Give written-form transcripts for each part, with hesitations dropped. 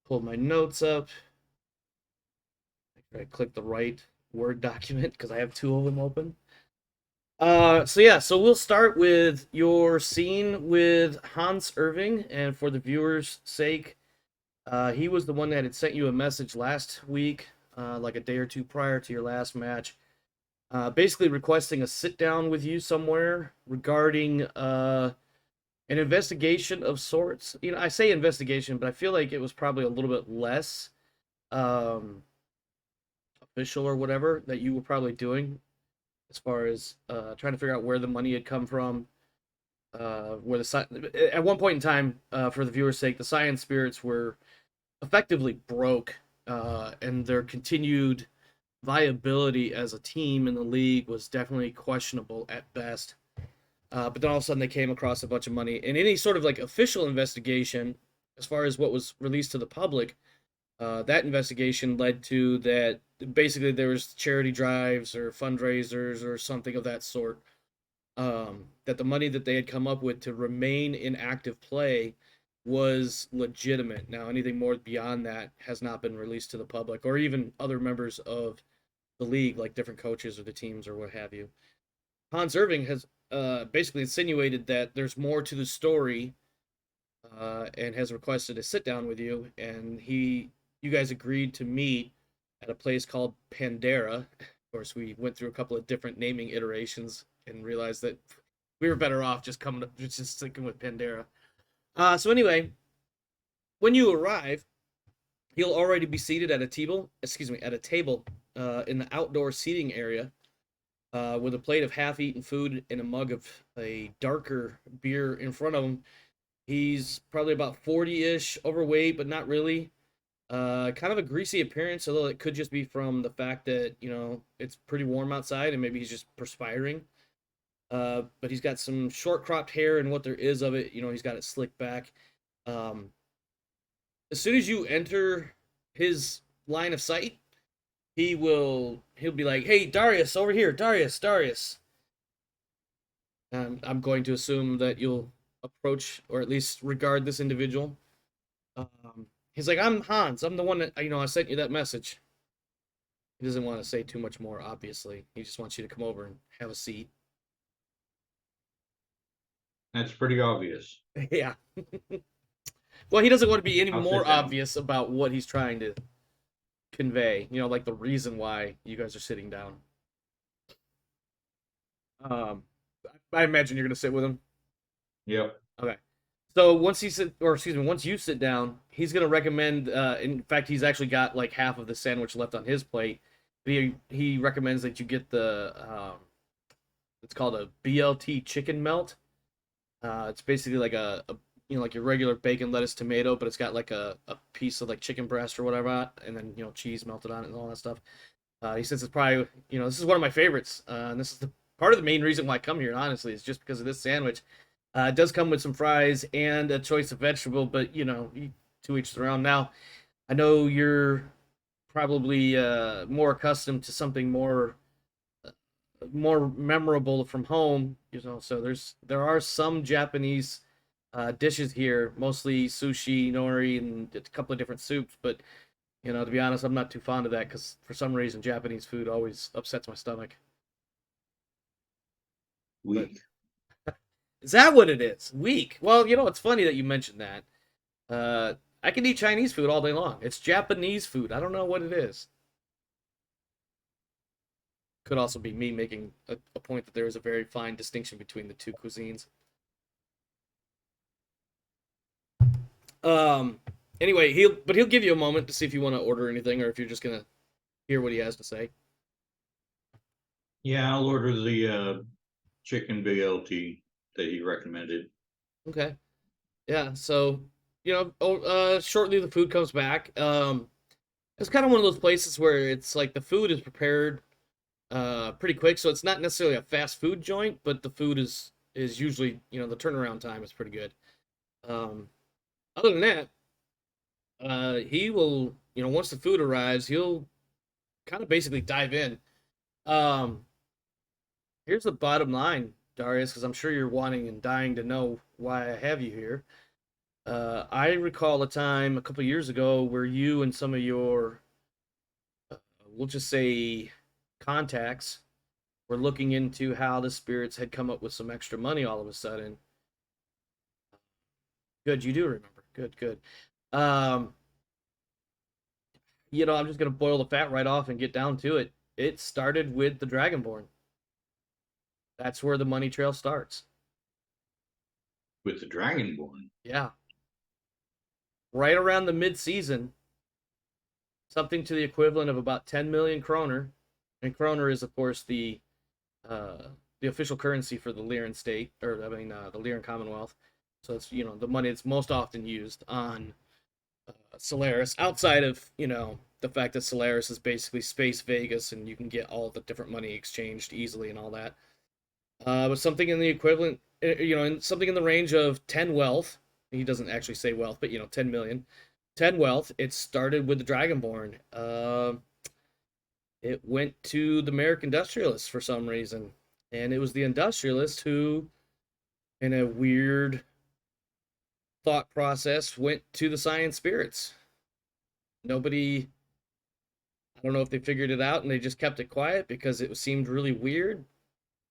Pull my notes up. Make sure I click the right Word document because I have two of them open. So we'll start with your scene with Hans Irving, and for the viewers' sake, he was the one that had sent you a message last week, like a day or two prior to your last match, basically requesting a sit down with you somewhere regarding an investigation of sorts. You know, I say investigation, but I feel like it was probably a little bit less um, official or whatever that you were probably doing as far as trying to figure out where the money had come from. Where the at one point in time, for the viewer's sake, the Science Spirits were effectively broke, and their continued viability as a team in the league was definitely questionable at best. But then all of a sudden they came across a bunch of money. And any sort of like official investigation, as far as what was released to the public, that investigation led to that basically there was charity drives or fundraisers or something of that sort. That the money that they had come up with to remain in active play was legitimate. Now, anything more beyond that has not been released to the public or even other members of the league, like different coaches or the teams or what have you. Hans Irving has basically insinuated that there's more to the story, and has requested a sit down with you. And you guys agreed to meet at a place called Pandera. Of course, we went through a couple of different naming iterations and realized that we were better off just sticking with Pandera. So anyway, when you arrive, you'll already be seated at a table. Excuse me, at a table in the outdoor seating area, with a plate of half-eaten food and a mug of a darker beer in front of him. He's probably about 40-ish, overweight, but not really. Kind of a greasy appearance, although it could just be from the fact that, it's pretty warm outside and maybe he's just perspiring. But he's got some short cropped hair, and what there is of it, he's got it slicked back. Um, as soon as you enter his line of sight, he'll be like, "Hey, Darius, over here, Darius." I'm going to assume that you'll approach or at least regard this individual. He's like, "I'm Hans. I'm the one that I sent you that message." He doesn't want to say too much more. Obviously, he just wants you to come over and have a seat. That's pretty obvious. Yeah. Well, he doesn't want to be any I'll more sit down. obvious about what he's trying to convey. Like the reason why you guys are sitting down. Um, I imagine you're gonna sit with him. Yep. Okay. So once you sit down, he's gonna recommend. In fact, he's actually got like half of the sandwich left on his plate. He recommends that you get the it's called a BLT chicken melt. It's basically like like your regular bacon, lettuce, tomato, but it's got like a piece of like chicken breast or whatever, and then cheese melted on it and all that stuff. He says it's probably this is one of my favorites, and this is the part of the main reason why I come here. Honestly, is just because of this sandwich. It does come with some fries and a choice of vegetable, but to each their own. Now, I know you're probably more accustomed to something more memorable from home. So there are some Japanese dishes here, mostly sushi, nori, and a couple of different soups. But to be honest, I'm not too fond of that because for some reason Japanese food always upsets my stomach. But Weak. is that what it is? Weak. Well, it's funny that you mentioned that. I can eat Chinese food all day long. It's Japanese food. I don't know what it is. Could also be me making a point that there is a very fine distinction between the two cuisines. Um. Anyway, he'll give you a moment to see if you want to order anything or if you're just gonna hear what he has to say. Yeah, I'll order the chicken BLT that he recommended. Okay. Yeah. So shortly the food comes back. It's kind of one of those places where it's like the food is prepared pretty quick, so it's not necessarily a fast food joint, but the food is usually the turnaround time is pretty good. Um, Other than that, he will once the food arrives, he'll kind of basically dive in. Um, Here's the bottom line, Darius, because I'm sure you're wanting and dying to know why I have you here. I recall a time a couple years ago where you and some of your, we'll just say, contacts were looking into how the spirits had come up with some extra money all of a sudden. Good, you do remember. Good, good. Um, I'm just gonna boil the fat right off and get down to it. It started with the Dragonborn. That's where the money trail starts. with the Dragonborn. Yeah, right around the mid-season, something to the equivalent of about 10 million kroner, and kroner is of course uh, the official currency for the Lyran state, or I mean the Lyran Commonwealth. So it's the money that's most often used on Solaris, outside of the fact that Solaris is basically space Vegas, and you can get all the different money exchanged easily and all that. But something in the equivalent, something in the range of 10 wealth. He doesn't actually say wealth, but 10 million, 10 wealth. It started with the Dragonborn. It went to the American industrialists for some reason, and it was the industrialists who, in a weird thought process, went to the science spirits. Nobody, I don't know if they figured it out and they just kept it quiet because it seemed really weird.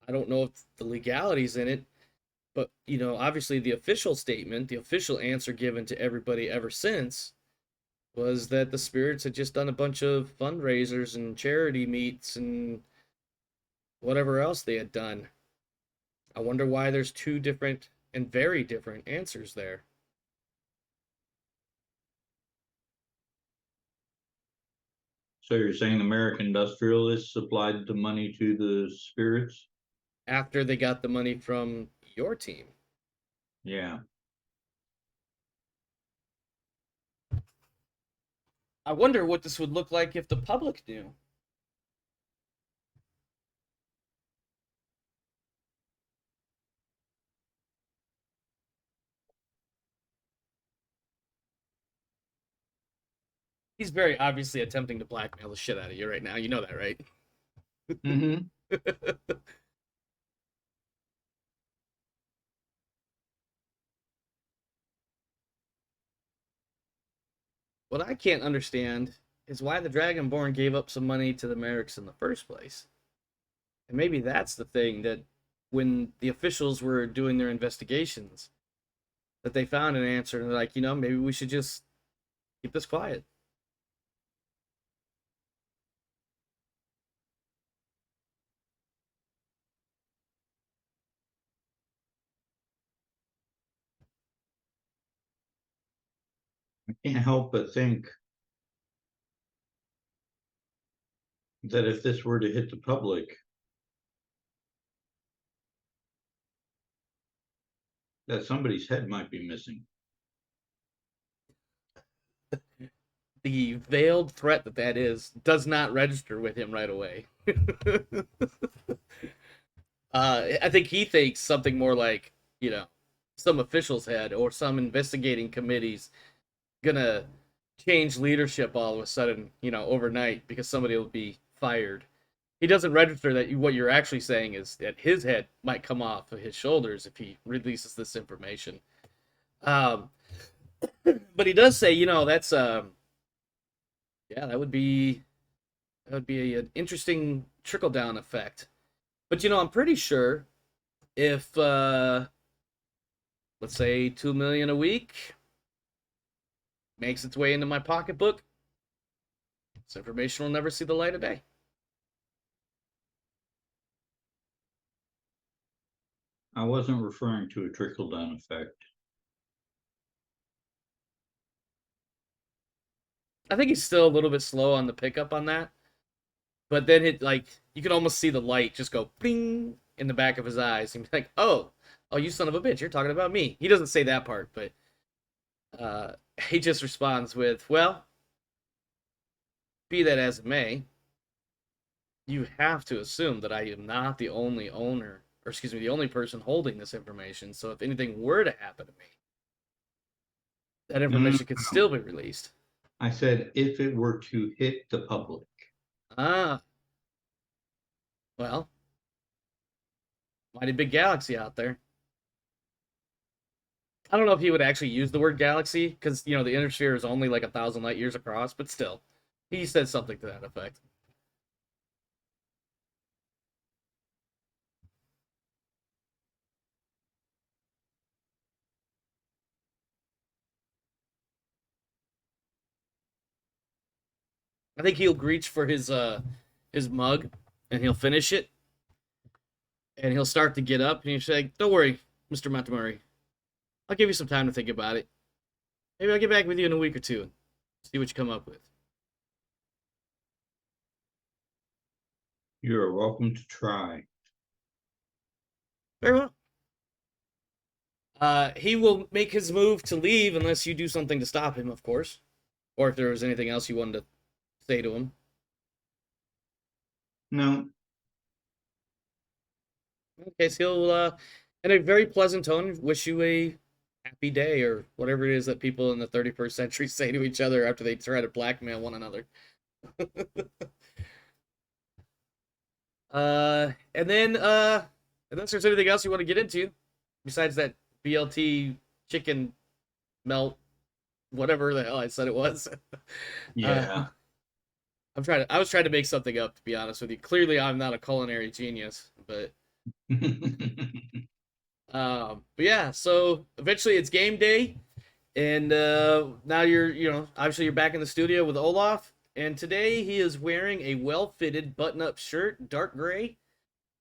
I don't know if the legalities in it, but obviously the official statement, the official answer given to everybody ever since was that the spirits had just done a bunch of fundraisers and charity meets and whatever else they had done. I wonder why there's two different and very different answers there. So you're saying American industrialists supplied the money to the spirits? After they got the money from your team, Yeah. I wonder what this would look like if the public knew. He's very obviously attempting to blackmail the shit out of you right now. You know that, right? Mm-hmm. What I can't understand is why the Dragonborn gave up some money to the Merrics in the first place. And maybe that's the thing that when the officials were doing their investigations, that they found an answer and they're like, maybe we should just keep this quiet. I can't help but think that if this were to hit the public, that somebody's head might be missing. The veiled threat that is does not register with him right away. I think he thinks something more like, some official's head or some investigating committee's gonna change leadership all of a sudden, overnight because somebody will be fired. He doesn't register that what you're actually saying is that his head might come off of his shoulders if he releases this information. Um, but he does say, that's yeah, that would be an interesting trickle down effect. But I'm pretty sure if let's say 2 million a week makes its way into my pocketbook, this information will never see the light of day. I wasn't referring to a trickle down effect. I think he's still a little bit slow on the pickup on that, but then it like you can almost see the light just go bing in the back of his eyes and be like, oh, you son of a bitch, you're talking about me. He doesn't say that part, but uh, he just responds with, well, be that as it may, you have to assume that I am not the only owner, or excuse me, the only person holding this information. So if anything were to happen to me, that Mm, information could still be released. I said if it were to hit the public. Ah, well, mighty big galaxy out there. I don't know if he would actually use the word galaxy because the inner sphere is only like 1,000 light years across, but still, he said something to that effect. I think he'll reach for his mug and he'll finish it and he'll start to get up and he'll say, "Don't worry, Mr. Montgomery. I'll give you some time to think about it. Maybe I'll get back with you in a week or two and see what you come up with." You are welcome to try. Very well. He will make his move to leave unless you do something to stop him, of course, or if there was anything else you wanted to say to him. No. Okay, so he'll, in a very pleasant tone, wish you a happy day or whatever it is that people in the 31st century say to each other after they try to blackmail one another. And then, unless there's anything else you want to get into, besides that BLT chicken melt, whatever the hell I said it was. Yeah. I was trying to make something up, to be honest with you. Clearly, I'm not a culinary genius, but yeah. So eventually, it's game day, and now obviously you're back in the studio with Olaf, and today he is wearing a well-fitted button-up shirt, dark gray,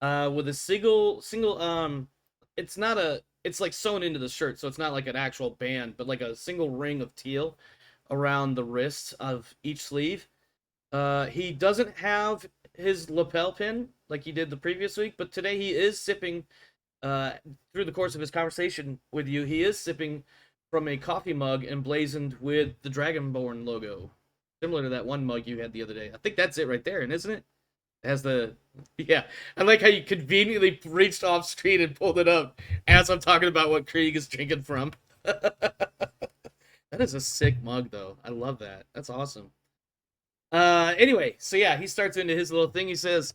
with a single. It's like sewn into the shirt, so it's not like an actual band, but like a single ring of teal around the wrists of each sleeve. He doesn't have his lapel pin like he did the previous week, but today he is sipping. Through the course of his conversation with you, he is sipping from a coffee mug emblazoned with the Dragonborn logo, similar to that one mug you had the other day. I think that's it right there, and isn't it? It has the yeah. I like how you conveniently reached off screen and pulled it up as I'm talking about what Krieg is drinking from. That is a sick mug, though. I love that. That's awesome. Anyway, so yeah, he starts into his little thing. He says,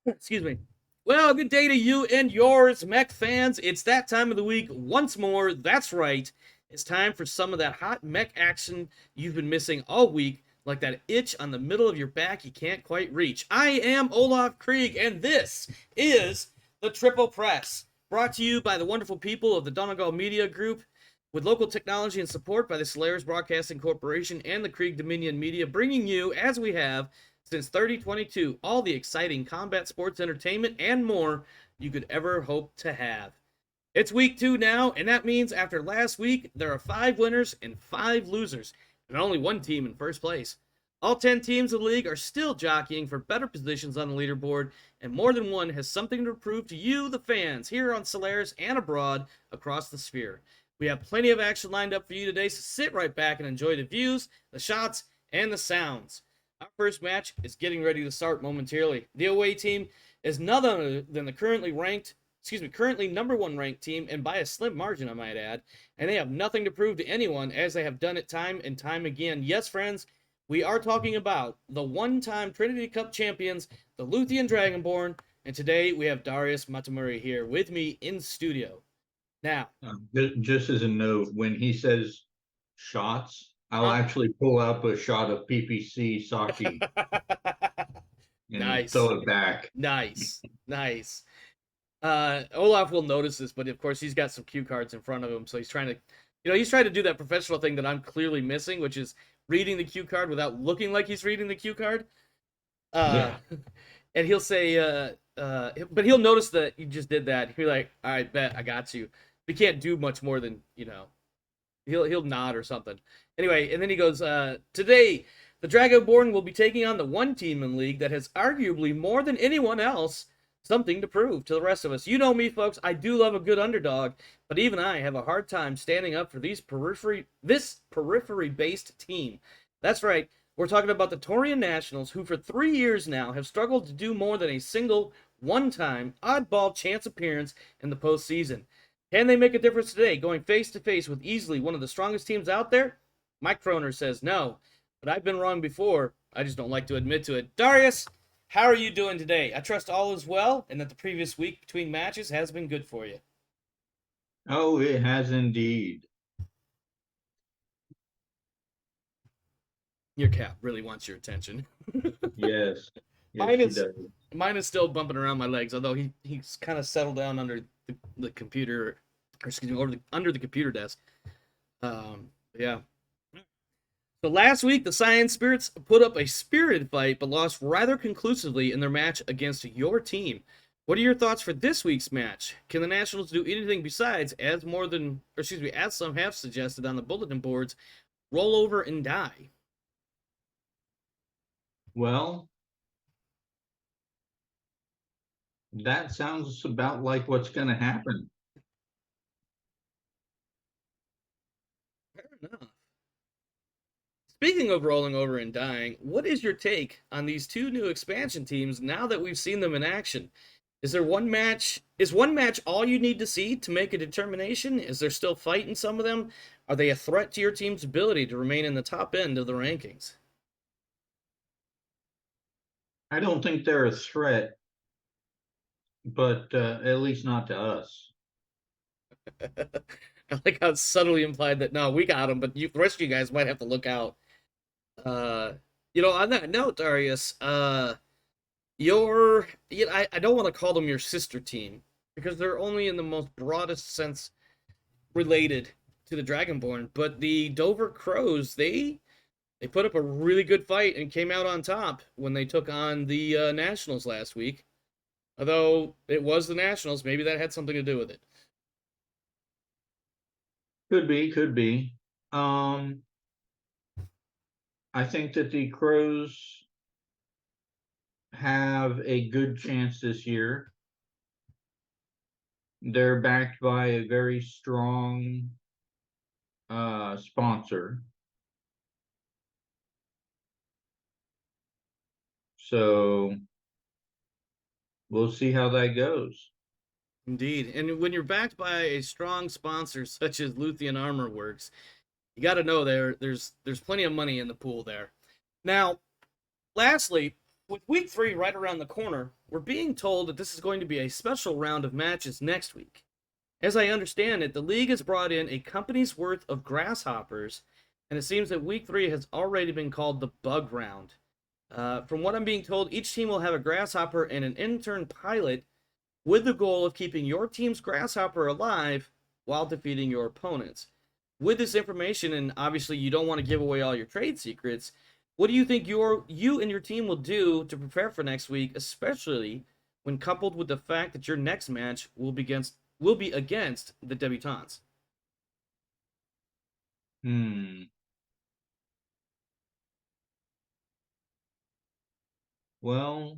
excuse me. Well, good day to you and yours, mech fans. It's that time of the week once more. That's right. It's time for some of that hot mech action you've been missing all week, like that itch on the middle of your back you can't quite reach. I am Olaf Krieg, and this is the Triple Press, brought to you by the wonderful people of the Donegal Media Group, with local technology and support by the Solaris Broadcasting Corporation and the Krieg Dominion Media, bringing you, as we have since 2022, all the exciting combat sports entertainment and more you could ever hope to have. It's week 2 now, and that means after last week, there are 5 winners and 5 losers, and only one team in first place. All 10 teams of the league are still jockeying for better positions on the leaderboard, and more than one has something to prove to you, the fans, here on Solaris and abroad across the sphere. We have plenty of action lined up for you today, so sit right back and enjoy the views, the shots, and the sounds. Our first match is getting ready to start momentarily. The away team is none other than the currently number 1 ranked team, and by a slim margin, I might add, and they have nothing to prove to anyone, as they have done it time and time again. Yes, friends, we are talking about the one-time Trinity Cup champions, the Luthien Dragonborn, and today we have Darius Matamuri here with me in studio. Now, just as a note, when he says shots, I'll actually pull up a shot of PPC Sashi and nice. throw it back. Nice. Olaf will notice this, but of course he's got some cue cards in front of him, so he's trying to do that professional thing that I'm clearly missing, which is reading the cue card without looking like he's reading the cue card. Yeah. And he'll say, but he'll notice that you just did that. He'll be like, "All right, bet, I got you." We can't do much more than, he'll nod or something. Anyway, and then he goes, today, the Dragonborn will be taking on the one team in league that has arguably more than anyone else something to prove to the rest of us. You know me, folks. I do love a good underdog, but even I have a hard time standing up for this periphery-based team. That's right. We're talking about the Taurian Nationals, who for 3 years now have struggled to do more than a single one-time oddball chance appearance in the postseason. Can they make a difference today, going face-to-face with easily one of the strongest teams out there? Mike Croner says no, but I've been wrong before. I just don't like to admit to it. Darius, how are you doing today? I trust all is well and that the previous week between matches has been good for you. Oh, it has indeed. Your cat really wants your attention. Yes. Yes, Mine she is does. mine is still bumping around my legs, although he's kind of settled down under the computer, or excuse me, under the computer desk. Yeah. So last week, the Science Spirits put up a spirited fight, but lost rather conclusively in their match against your team. What are your thoughts for this week's match? Can the Nationals do anything besides, as more than, or excuse me, as some have suggested on the bulletin boards, roll over and die? Well, that sounds about like what's going to happen. Fair enough. Speaking of rolling over and dying, what is your take on these two new expansion teams now that we've seen them in action? Is one match all you need to see to make a determination? Is there still fight in some of them? Are they a threat to your team's ability to remain in the top end of the rankings? I don't think they're a threat, but at least not to us. I like how it's subtly implied that no, we got them, but the rest of you guys might have to look out. Uh, on that note, Darius, I don't want to call them your sister team because they're only in the most broadest sense related to the Dragonborn, but the Dover Crows, they put up a really good fight and came out on top when they took on the Nationals last week. Although it was the Nationals, maybe that had something to do with it. Could be, could be. Um, I think that the Crows have a good chance this year. They're backed by a very strong sponsor. So we'll see how that goes. Indeed. And when you're backed by a strong sponsor such as Luthien Armor Works, you got to know there's plenty of money in the pool there. Now, lastly, with week 3 right around the corner, we're being told that this is going to be a special round of matches next week. As I understand it, the league has brought in a company's worth of grasshoppers, and it seems that week 3 has already been called the bug round. From what I'm being told, each team will have a grasshopper and an intern pilot with the goal of keeping your team's grasshopper alive while defeating your opponents. With this information, and obviously you don't want to give away all your trade secrets, what do you think you and your team will do to prepare for next week, especially when coupled with the fact that your next match will be against the debutantes? Hmm. Well,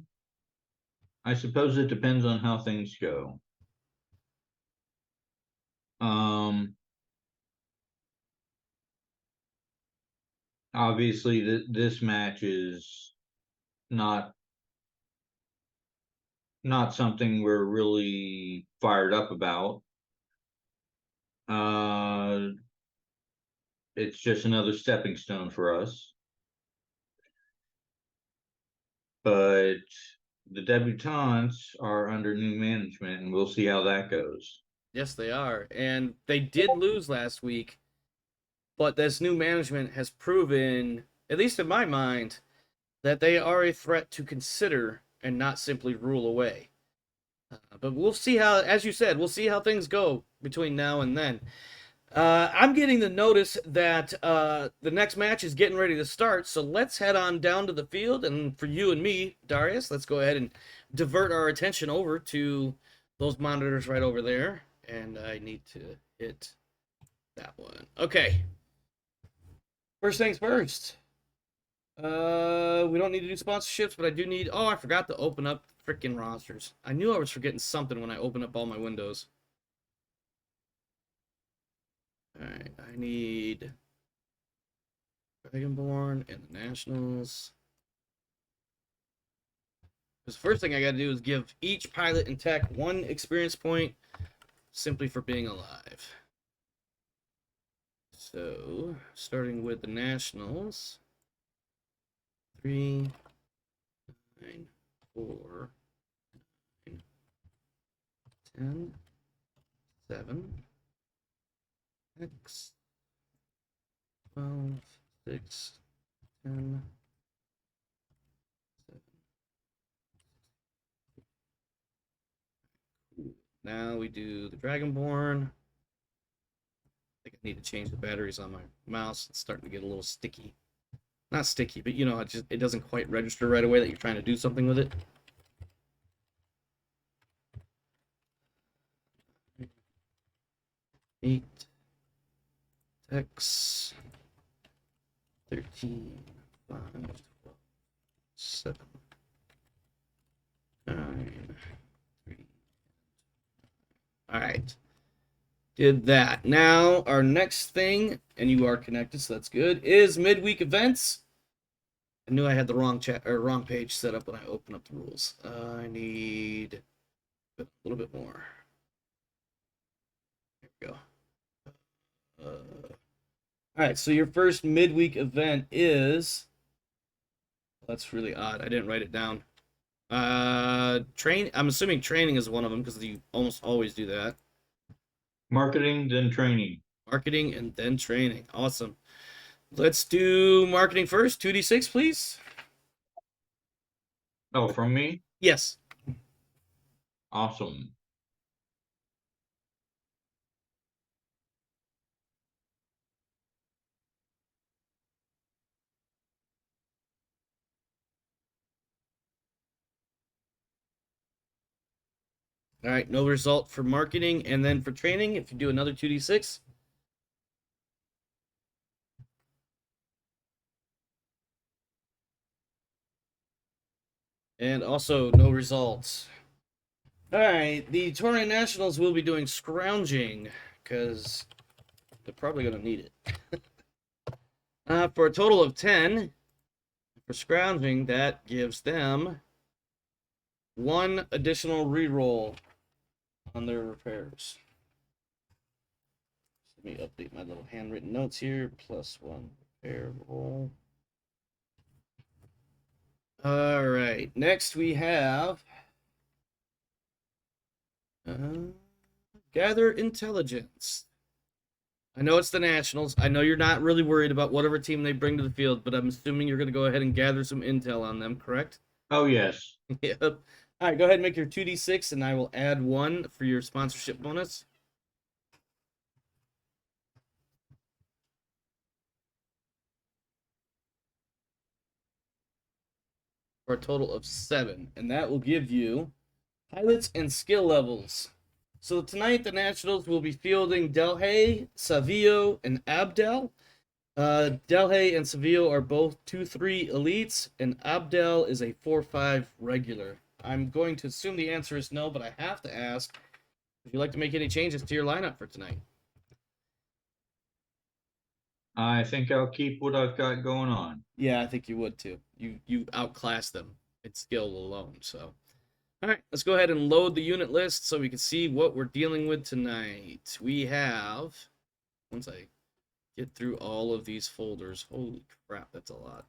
I suppose it depends on how things go. Um, Obviously, this match is not not something we're really fired up about. Uh, it's just another stepping stone for us. But the debutantes are under new management, and we'll see how that goes. Yes, they are, and they did lose last week, but this new management has proven, at least in my mind, that they are a threat to consider and not simply rule away. But we'll see how, as you said, we'll see how things go between now and then. I'm getting the notice that the next match is getting ready to start, so let's head on down to the field. And for you and me, Darius, let's go ahead and divert our attention over to those monitors right over there. And I need to hit that one. Okay. First things first. We don't need to do sponsorships, but I do need. Oh, I forgot to open up freaking rosters. I knew I was forgetting something when I opened up all my windows. All right, I need Dragonborn and the Nationals. Because the first thing I got to do is give each pilot and tech 1 experience point simply for being alive. So, starting with the Nationals. 3, 9, 4, 9, 10, 7, X 12, 6, 10, 7. Now we do the Dragonborn. I think I need to change the batteries on my mouse. It's starting to get a little sticky. Not sticky, but you know, it doesn't quite register right away that you're trying to do something with it. 8 X 13 5 12 7 9 3. All right. Did that. Now, our next thing, and you are connected, so that's good, is midweek events. I knew I had the wrong wrong page set up when I opened up the rules. I need a little bit more. There we go. All right, so your first midweek event is. That's really odd. I didn't write it down. I'm assuming training is one of them because you almost always do that. Marketing, then training. Marketing and then training. Awesome. Let's do marketing first. 2d6, please. Oh, from me? Yes. Awesome. All right, no result for marketing. And then for training, if you do another 2d6. And also no results. All right, the Taurian Nationals will be doing scrounging because they're probably going to need it. For a total of 10 for scrounging, that gives them 1 additional reroll on their repairs. Let me update my little handwritten notes here. +1 repair roll. All right. Next we have gather intelligence. I know it's the Nationals. I know you're not really worried about whatever team they bring to the field, but I'm assuming you're going to go ahead and gather some intel on them, correct? Oh, yes. Yep. All right, go ahead and make your 2d6, and I will add 1 for your sponsorship bonus. For a total of 7, and that will give you pilots and skill levels. So tonight the Nationals will be fielding Delhay, Savio, and Abdel. Delhay and Savio are both 2-3 elites, and Abdel is a 4-5 regular. I'm going to assume the answer is no, but I have to ask if you'd like to make any changes to your lineup for tonight. I think I'll keep what I've got going on. Yeah, I think you would too. You outclass them in skill alone, so. All right, let's go ahead and load the unit list so we can see what we're dealing with tonight. We have, once I get through all of these folders, holy crap, that's a lot.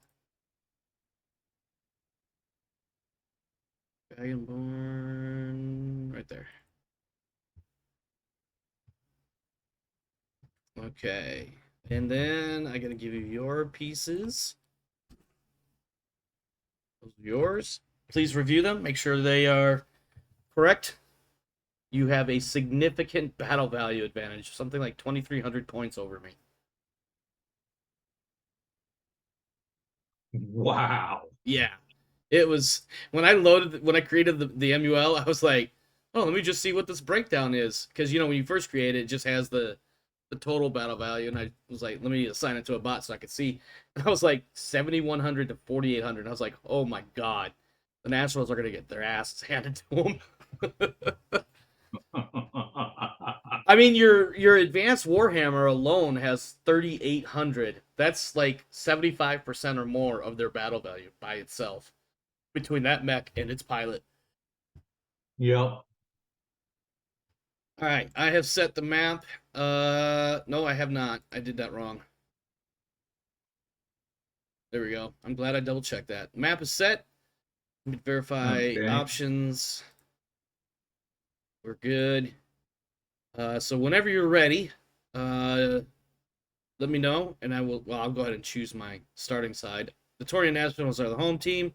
Dragonborn, right there. Okay, and then I gotta give you your pieces. Those are yours. Please review them, make sure they are correct. You have a significant battle value advantage, something like 2,300 points over me. Wow. Yeah. It was when I created the MUL, I was like, oh, let me just see what this breakdown is. Because when you first create it, it just has the total battle value, and I was like, let me assign it to a bot so I could see. And I was like 7,100 to 4,800. And I was like, oh my god, the Nationals are gonna get their asses handed to them. I mean, your advanced Warhammer alone has 3,800. That's like 75% or more of their battle value by itself between that mech and its pilot. Yep. All right, I have set the map. No, I have not. I did that wrong. There we go. I'm glad I double checked that. Map is set. Let me verify Okay. options. We're good. So whenever you're ready, Uh, let me know, and I will. Well, I'll go ahead and choose my starting side. The Taurian Nationals are the home team.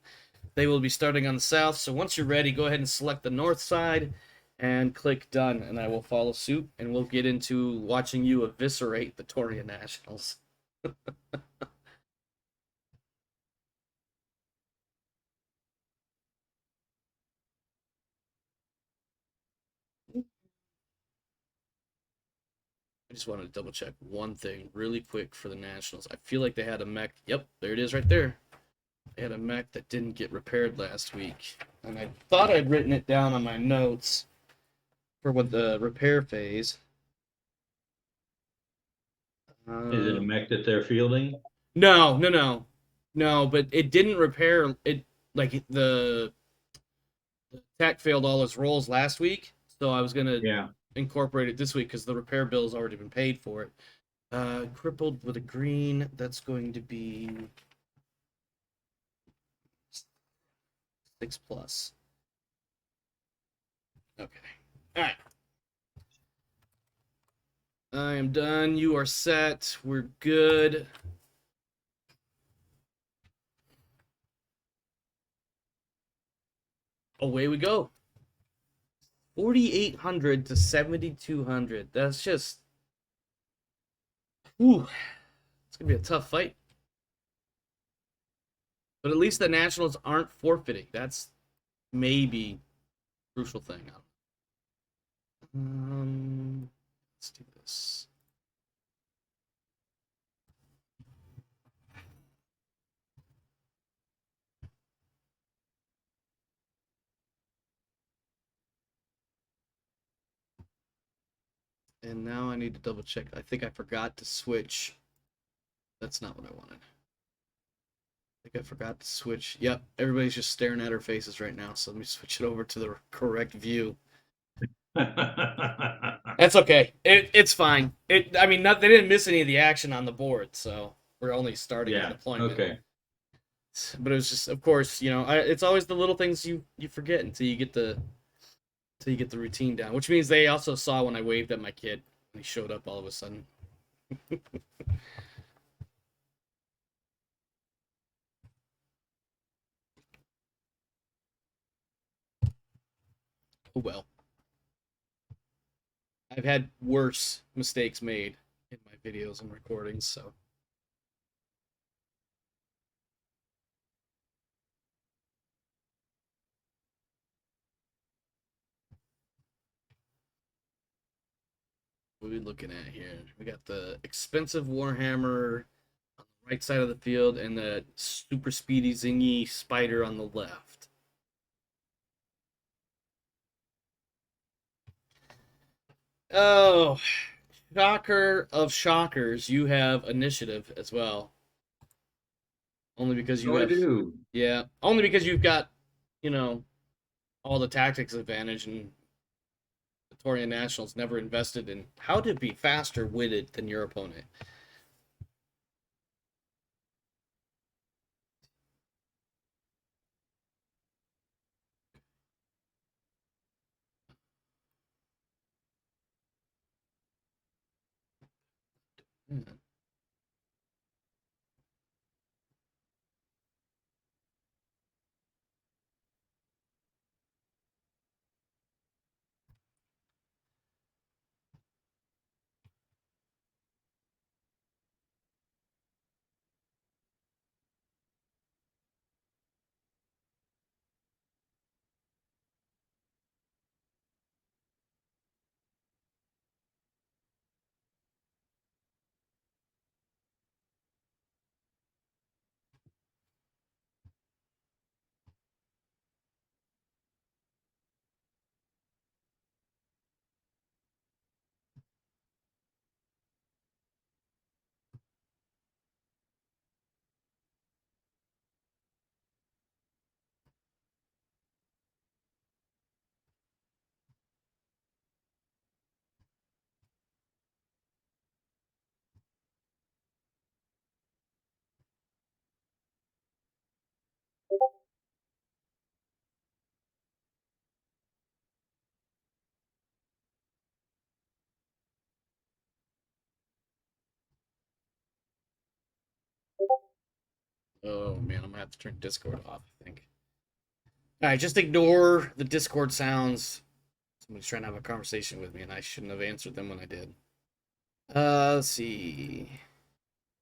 They will be starting on the south. So once you're ready, go ahead and select the north side and click done, and I will follow suit, and we'll get into watching you eviscerate the Taurian Nationals. I just wanted to double check one thing really quick for the Nationals. I feel like they had a mech. Yep, there it is right there. They had a mech that didn't get repaired last week. And I thought I'd written it down on my notes for what the repair phase. Is it a Uh, mech that they're fielding? no, but it didn't repair it. Like the tech failed all its rolls last week, so I was gonna Yeah. incorporate it this week because the repair bill's already been paid for it. Crippled with a green. That's going to be 6+. Okay. All right. I am done. You are set. We're good. Away we go. 4,800 to 7,200. That's just. Ooh. It's going to be a tough fight. But at least the Nationals aren't forfeiting. That's maybe a crucial thing. Let's do this. And now I need to double check. I think I forgot to switch. That's not what I wanted. I think I forgot to switch. Yep, everybody's just staring at our faces right now. So let me switch it over to the correct view. That's okay. It's fine. I mean, they didn't miss any of the action on the board, so we're only starting the Yeah. deployment. Okay. But it was just, of course, it's always the little things you forget until you get the routine down. Which means they also saw when I waved at my kid, and he showed up all of a sudden. Oh well. I've had worse mistakes made in my videos and recordings, so. What are we looking at here? We got the expensive Warhammer on the right side of the field and the super speedy zingy spider on the left. Oh, shocker of shockers, you have initiative as well. Only because you So I have, do. yeah, only because you've got, you know, all the tactics advantage, and the Taurian Nationals never invested in how to be faster witted than your opponent. Hmm. Oh man, I'm gonna have to turn Discord off, I think. Alright, just ignore the Discord sounds. Somebody's trying to have a conversation with me, and I shouldn't have answered them when I did. Let's see.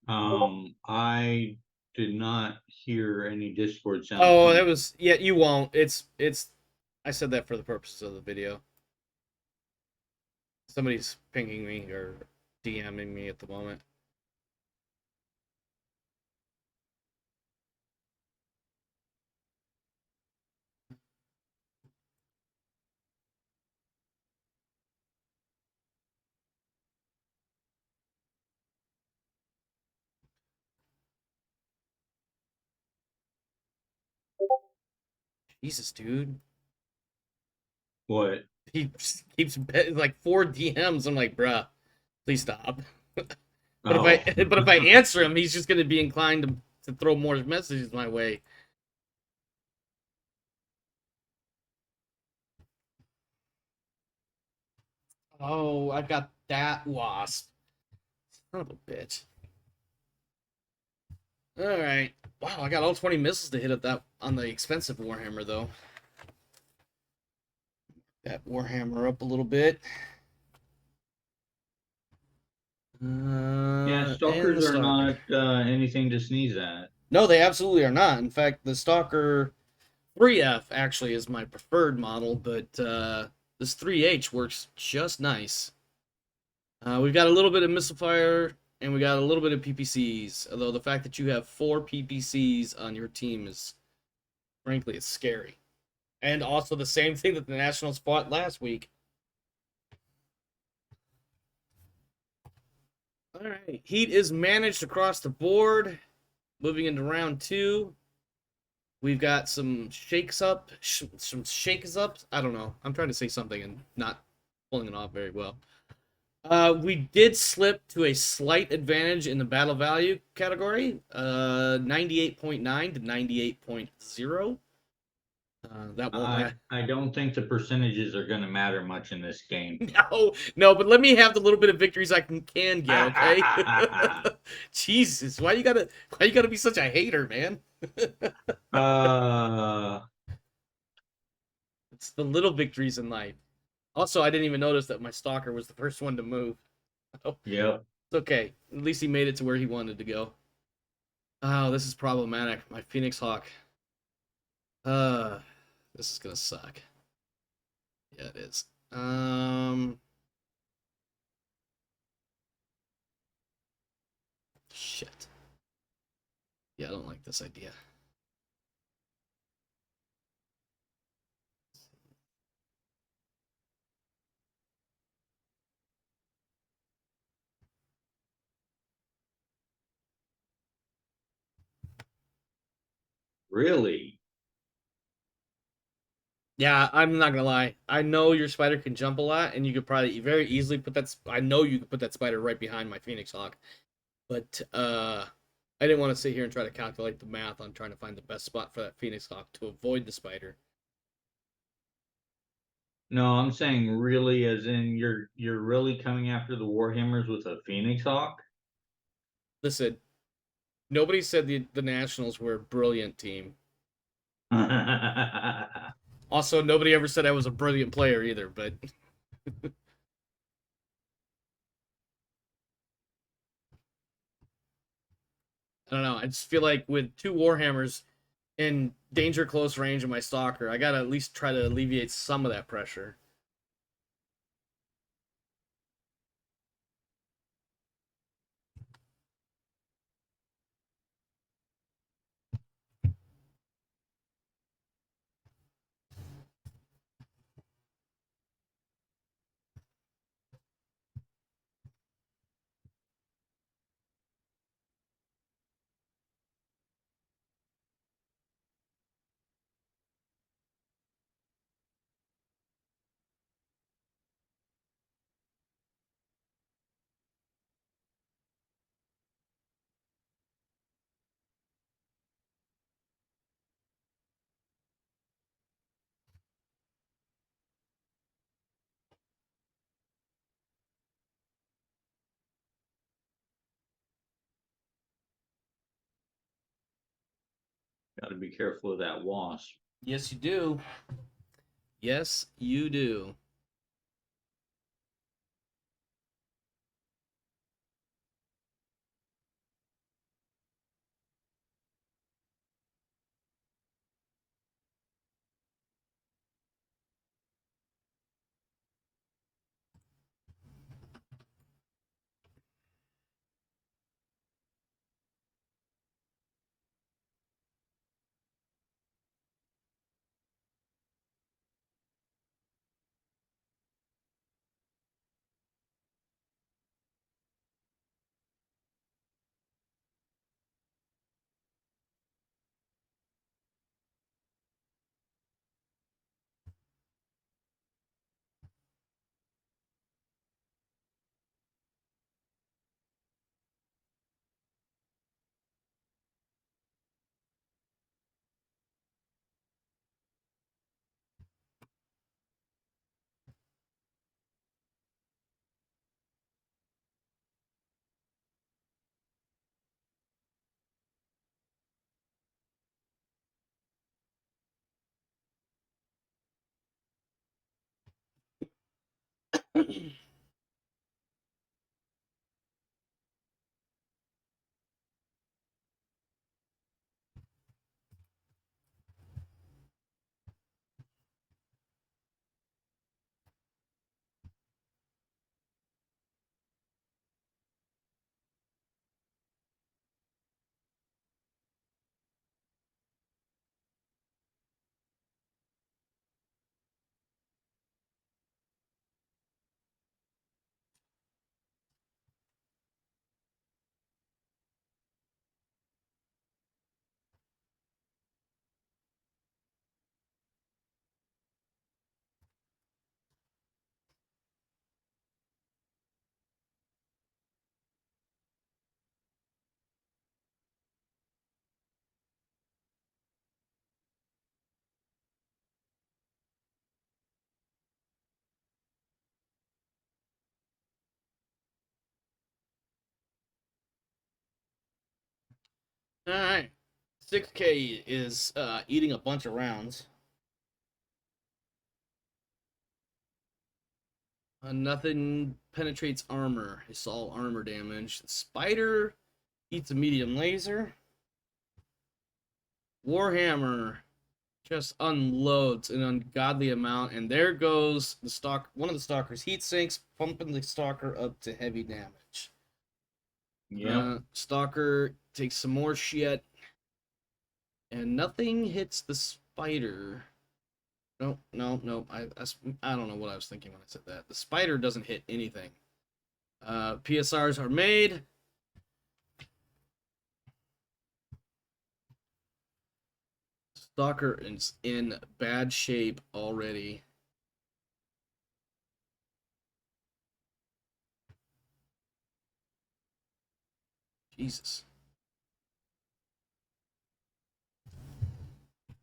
I did not hear any Discord sounds Oh, coming. that was yeah. You won't. It's. I said that for the purposes of the video. Somebody's pinging me or DMing me at the moment. Jesus, dude. What? He keeps like 4 DMs. I'm like, bruh, please stop. But Oh. if I answer him, he's just gonna be inclined to throw more messages my way. Oh, I got that wasp. Son of a bitch. All right. Wow, I got all 20 missiles to hit at that on the expensive Warhammer though. That Warhammer up a little bit. Yeah, And the stalkers are Stalker. not anything to sneeze at. No, they absolutely are not. In fact, the Stalker 3F actually is my preferred model, but this 3H works just nice. We've got a little bit of missile fire, and we got a little bit of PPCs. Although the fact that you have 4 PPCs on your team is, frankly, it's scary. And also the same thing that the Nationals fought last week. All right, heat is managed across the board. Moving into round 2, we've got some shakes up, some shakes ups. I don't know. I'm trying to say something and not pulling it off very well. We did slip to a slight advantage in the battle value category, 98.9 to 98.0. That won't I last. I don't think the percentages are going to matter much in this game. No, no, but let me have the little bit of victories I can get, okay? Jesus, why you gotta be such a hater, man? uh, It's the little victories in life. Also, I didn't even notice that my stalker was the first one to move. Oh, yep. it's okay. At least he made it to where he wanted to go. Oh, this is problematic. My Phoenix Hawk. Uh, this is gonna suck. Yeah, it is. Shit. Yeah, I don't like this idea. Really? Yeah, I'm not gonna lie. I know your spider can jump a lot, and you could probably very easily put that. I know you could put that spider right behind my Phoenix Hawk, but I didn't want to sit here and try to calculate the math on trying to find the best spot for that Phoenix Hawk to avoid the spider. No, I'm saying really, as in you're really coming after the Warhammers with a Phoenix Hawk? Listen, nobody said the Nationals were a brilliant team. Also, nobody ever said I was a brilliant player either. But I don't know. I just feel like with 2 Warhammers in danger close range of my Stalker, I gotta at least try to alleviate some of that pressure. Got to be careful of that wasp. Yes, you do. Yes, you do. All right. 6K is eating a bunch of rounds. Nothing penetrates armor. It's all armor damage. The spider eats a medium laser. Warhammer just unloads an ungodly amount, and there goes the stock. One of the stalker's heat sinks, pumping the stalker up to heavy damage. Yep. Stalker takes some more shit, and nothing hits the spider. No, no, no. I don't know what I was thinking when I said that. The spider doesn't hit anything. PSRs are made. Stalker is in bad shape already. Jesus.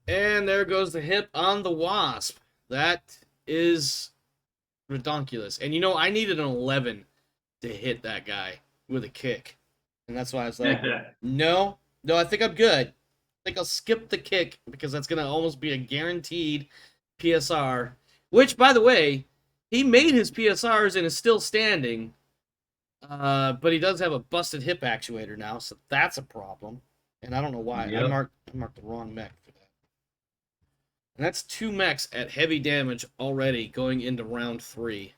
And there goes the hip on the wasp. That is redonkulous. And you know, I needed an 11 to hit that guy with a kick. And that's why I was like, no, I think I'm good. I think I'll skip the kick because that's going to almost be a guaranteed PSR. Which, by the way, he made his PSRs and is still standing. But he does have a busted hip actuator now, so that's a problem. And I don't know why. Yep. I marked the wrong mech for that. And that's 2 mechs at heavy damage already going into round 3.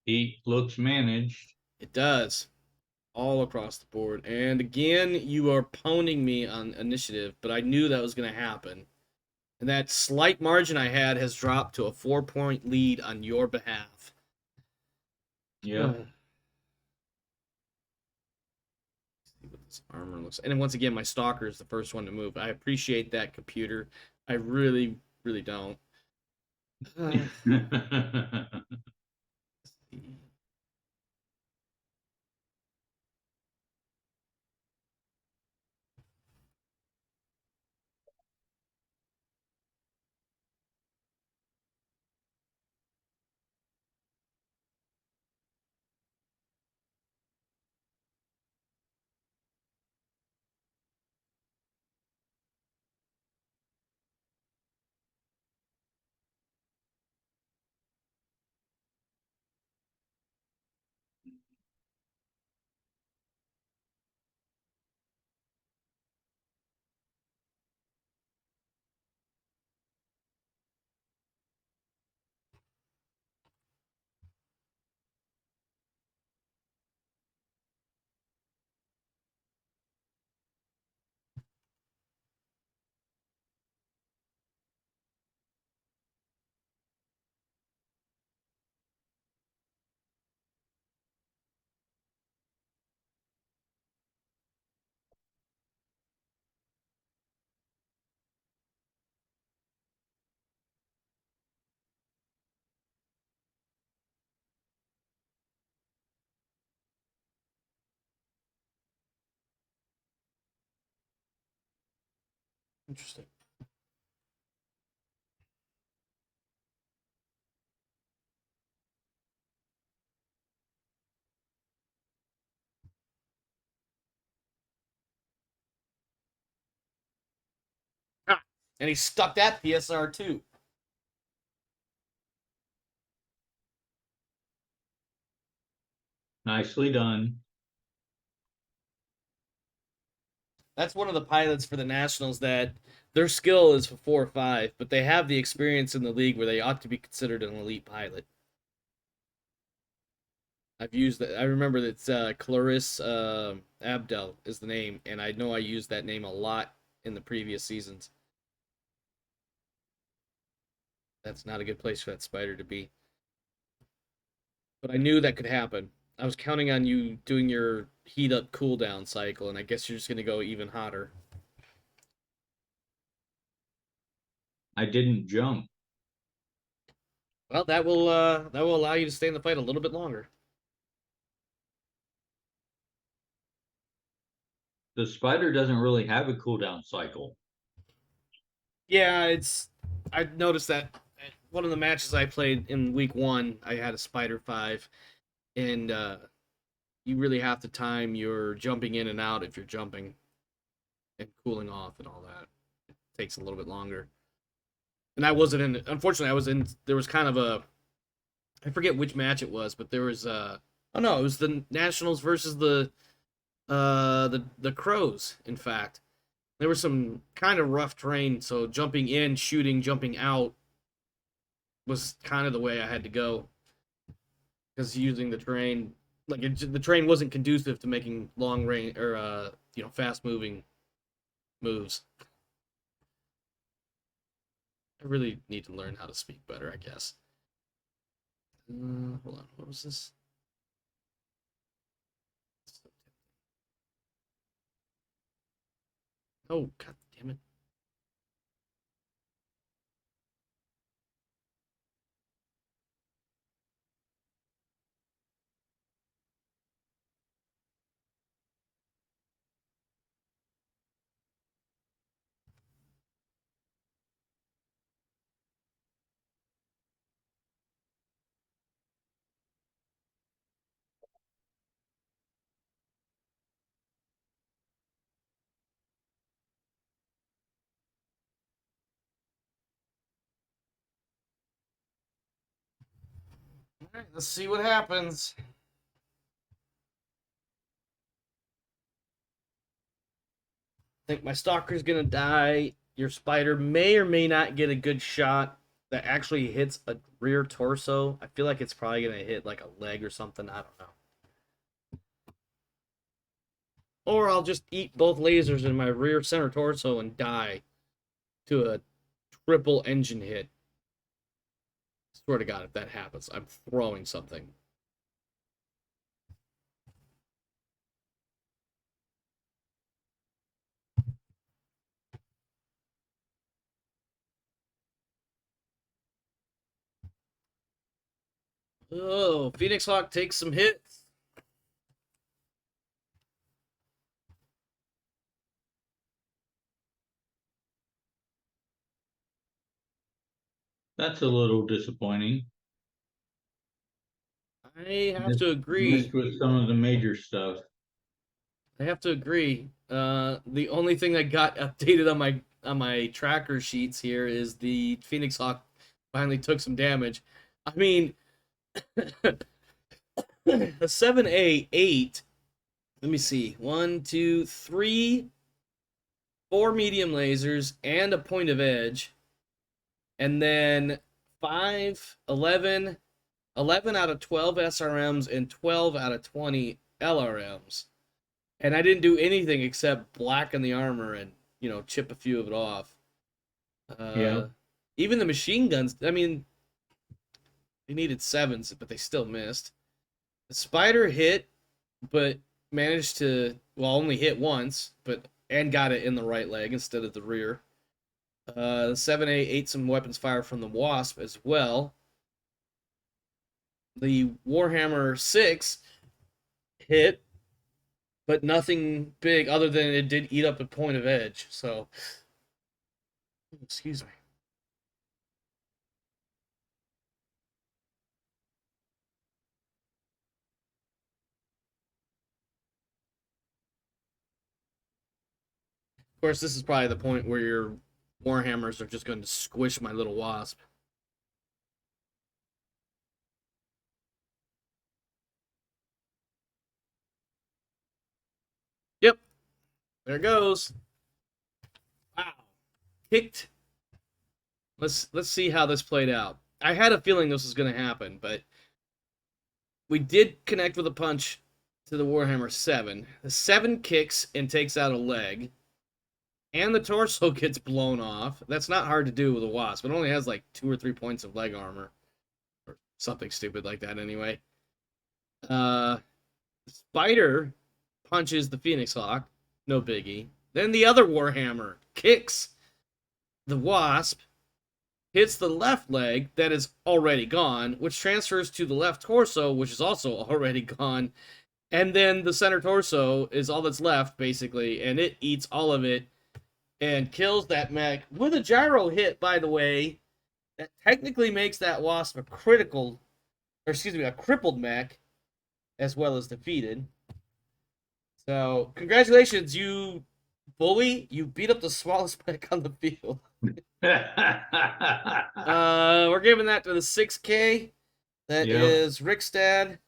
He looks managed. It does. All across the board. And again, you are pounding me on initiative, but I knew that was going to happen. And that slight margin I had has dropped to a 4-point lead on your behalf. Yeah. See what this armor looks like. And then once again, my stalker is the first one to move. I appreciate that, computer. I really, really don't. Interesting. Ah, and he stuck that PSR too. Nicely done. That's one of the pilots for the Nationals that their skill is for 4 or 5, but they have the experience in the league where they ought to be considered an elite pilot. I've used that. I remember that it's Clarice Abdel is the name, and I know I used that name a lot in the previous seasons. That's not a good place for that spider to be. But I knew that could happen. I was counting on you doing your heat up cool down cycle, and I guess you're just gonna go even hotter. I didn't jump. Well, that will allow you to stay in the fight a little bit longer. The spider doesn't really have a cooldown cycle. Yeah, it's. I noticed that one of the matches I played in week 1, I had a spider 5, and you really have to time your jumping in and out if you're jumping and cooling off and all that. It takes a little bit longer. And I wasn't in. Unfortunately, I was in. There was kind of a. I forget which match it was, but there was. Oh no, it was the Nationals versus the Crows. In fact, there was some kind of rough terrain, so jumping in, shooting, jumping out was kind of the way I had to go because using the terrain, the terrain wasn't conducive to making long range or fast moving moves. I really need to learn how to speak better, I guess. Hold on, what was this? Oh, god damn it. All right, let's see what happens. I think my stalker's gonna die. Your spider may or may not get a good shot that actually hits a rear torso. I feel like it's probably gonna hit like a leg or something. I don't know. Or I'll just eat both lasers in my rear center torso and die to a triple engine hit. Swear to God, if that happens, I'm throwing something. Oh, Phoenix Hawk takes some hits. That's a little disappointing. I have to Missed agree. with some of the major stuff. I have to agree. The only thing that got updated on my tracker sheets here is the Phoenix Hawk finally took some damage. I mean, a 7A8. Let me see. One, two, three, four medium lasers and a point of edge, and then 5, 11, 11 out of 12 SRMs and 12 out of 20 LRMs. And I didn't do anything except blacken the armor and chip a few of it off. Yeah. Uh, Even the machine guns. I mean, they needed 7s, but they still missed. The spider hit, but managed to only hit once, but and got it in the right leg instead of the rear. The 7A ate some weapons fire from the Wasp as well. The Warhammer 6 hit, but nothing big other than it did eat up a point of edge. So Excuse me. Of course, this is probably the point where your warhammers are just going to squish my little wasp. Yep, there it goes. Wow, kicked. Let's see how this played out. I had a feeling this was going to happen, but we did connect with a punch to the Warhammer 7. The 7 kicks and takes out a leg, and the torso gets blown off. That's not hard to do with a wasp. It only has like 2 or 3 points of leg armor, or something stupid like that anyway. Spider punches the Phoenix Hawk, no biggie. Then the other Warhammer kicks the wasp, hits the left leg that is already gone, which transfers to the left torso, which is also already gone. And then the center torso is all that's left, basically, and it eats all of it and kills that mech with a gyro hit, by the way. That technically makes that wasp a critical, or excuse me, a crippled mech, as well as defeated. So, congratulations, you bully. You beat up the smallest mech on the field. We're giving that to the 6K. That Yep. is Rickstad.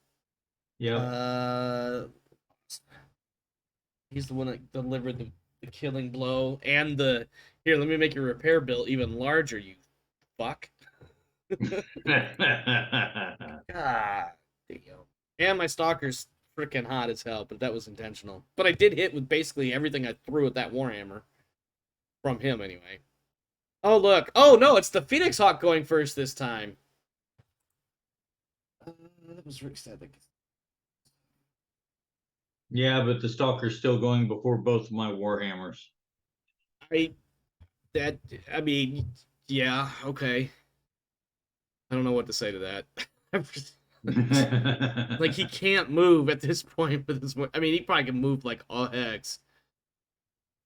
Yep. He's the one that delivered the killing blow and the here. Let me make your repair bill even larger. You fuck. God damn. And my stalker's freaking hot as hell, but that was intentional. But I did hit with basically everything I threw at that warhammer from him anyway. Oh look! Oh no, it's the Phoenix Hawk going first this time. That was Rickstad. Yeah, but the Stalker's still going before both of my Warhammers. I mean, yeah, okay. I don't know what to say to that. Like he can't move at this point with his. I mean, he probably can move like all hex,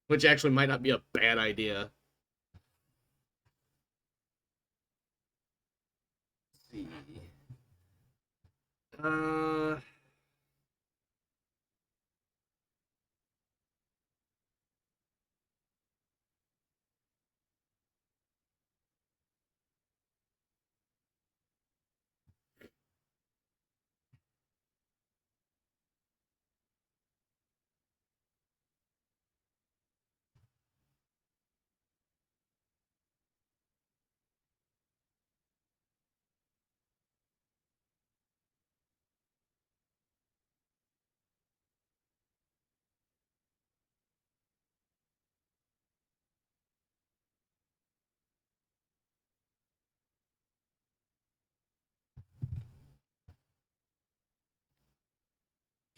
which actually might not be a bad idea. Let's see. Uh.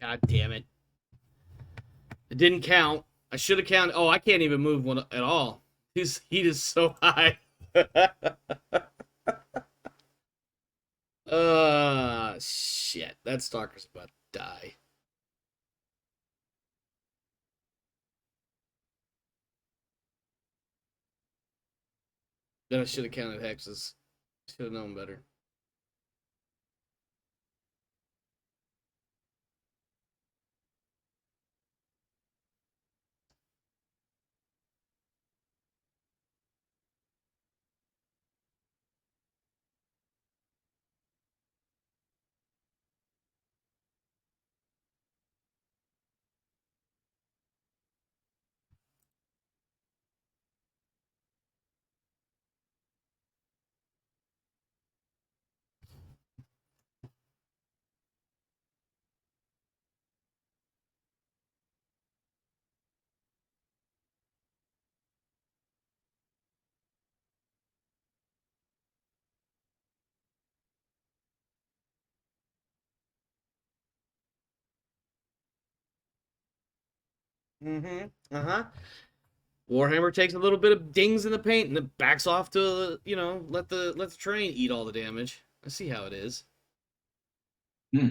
God damn it! It didn't count. I should have counted. Oh, I can't even move one at all. His heat is so high. Shit. That stalker's about to die. Then I should have counted hexes. Should have known better. Mm-hmm. Uh-huh. Warhammer takes a little bit of dings in the paint and then backs off to let the train eat all the damage. I see how it is. Hmm.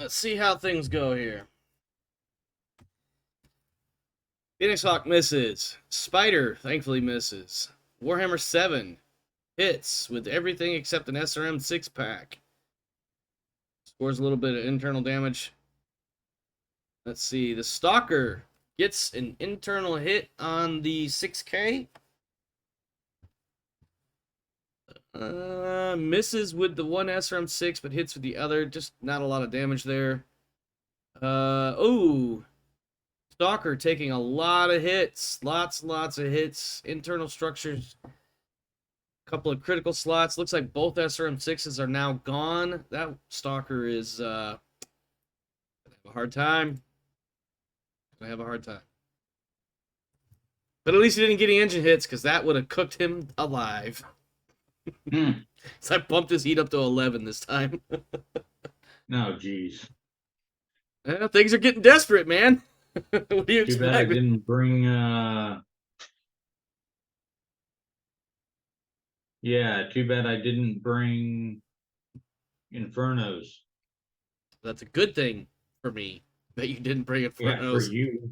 Let's see how things go here. Phoenix Hawk misses. Spider thankfully misses. Warhammer 7 hits with everything except an SRM 6-pack. Scores a little bit of internal damage. Let's see. The Stalker gets an internal hit on the 6K. Misses with the one SRM 6, but hits with the other. Just not a lot of damage there. Oh. Stalker taking a lot of hits. Lots of hits. Internal structures. Couple of critical slots. Looks like both SRM6s are now gone. That Stalker is gonna have a hard time. Gonna have a hard time. But at least he didn't get any engine hits, because that would have cooked him alive. So I bumped his heat up to 11 this time. No, geez. Well, things are getting desperate, man. What do you Too bad I expect? didn't bring yeah, too bad I didn't bring Infernos. That's a good thing for me that you didn't bring it for Yeah, for nose. you.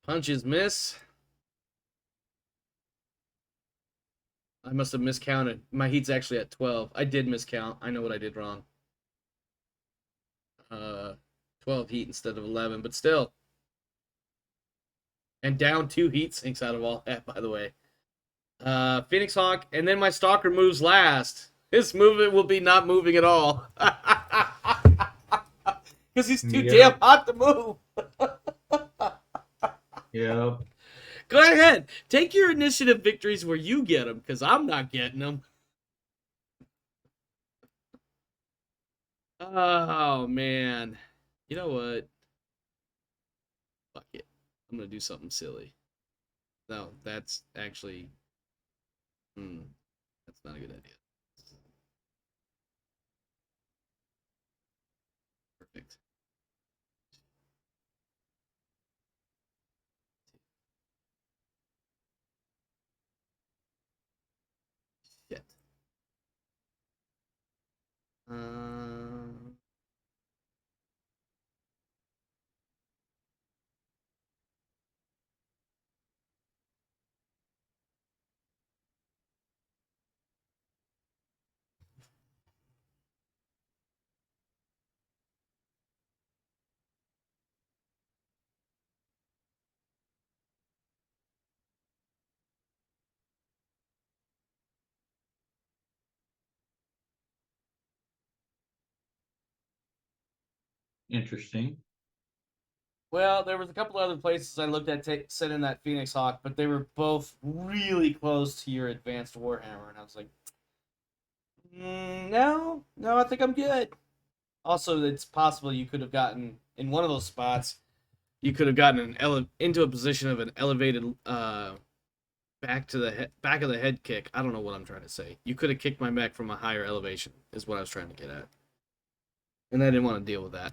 Punches miss. I must have miscounted. My heat's actually at 12. I did miscount. I know what I did wrong. 12 heat instead of 11, but still. And down 2 heat sinks out of all that, by the way. Phoenix Hawk, and then my Stalker moves last. His movement will be not moving at all. Because he's too damn hot to move. Yep. Go ahead. Take your initiative victories where you get them, because I'm not getting them. Oh, man. You know what? Fuck it. I'm going to do something silly. No, that's actually... that's not a good idea. Perfect. Shit. Um... Interesting. Well, there was a couple other places I looked at sending that Phoenix Hawk, but they were both really close to your advanced Warhammer, and I was like, no, I think I'm good. Also, it's possible you could have gotten in one of those spots. You could have gotten into a position of an elevated back of the head kick. I don't know what I'm trying to say. You could have kicked my mech from a higher elevation, is what I was trying to get at, and I didn't want to deal with that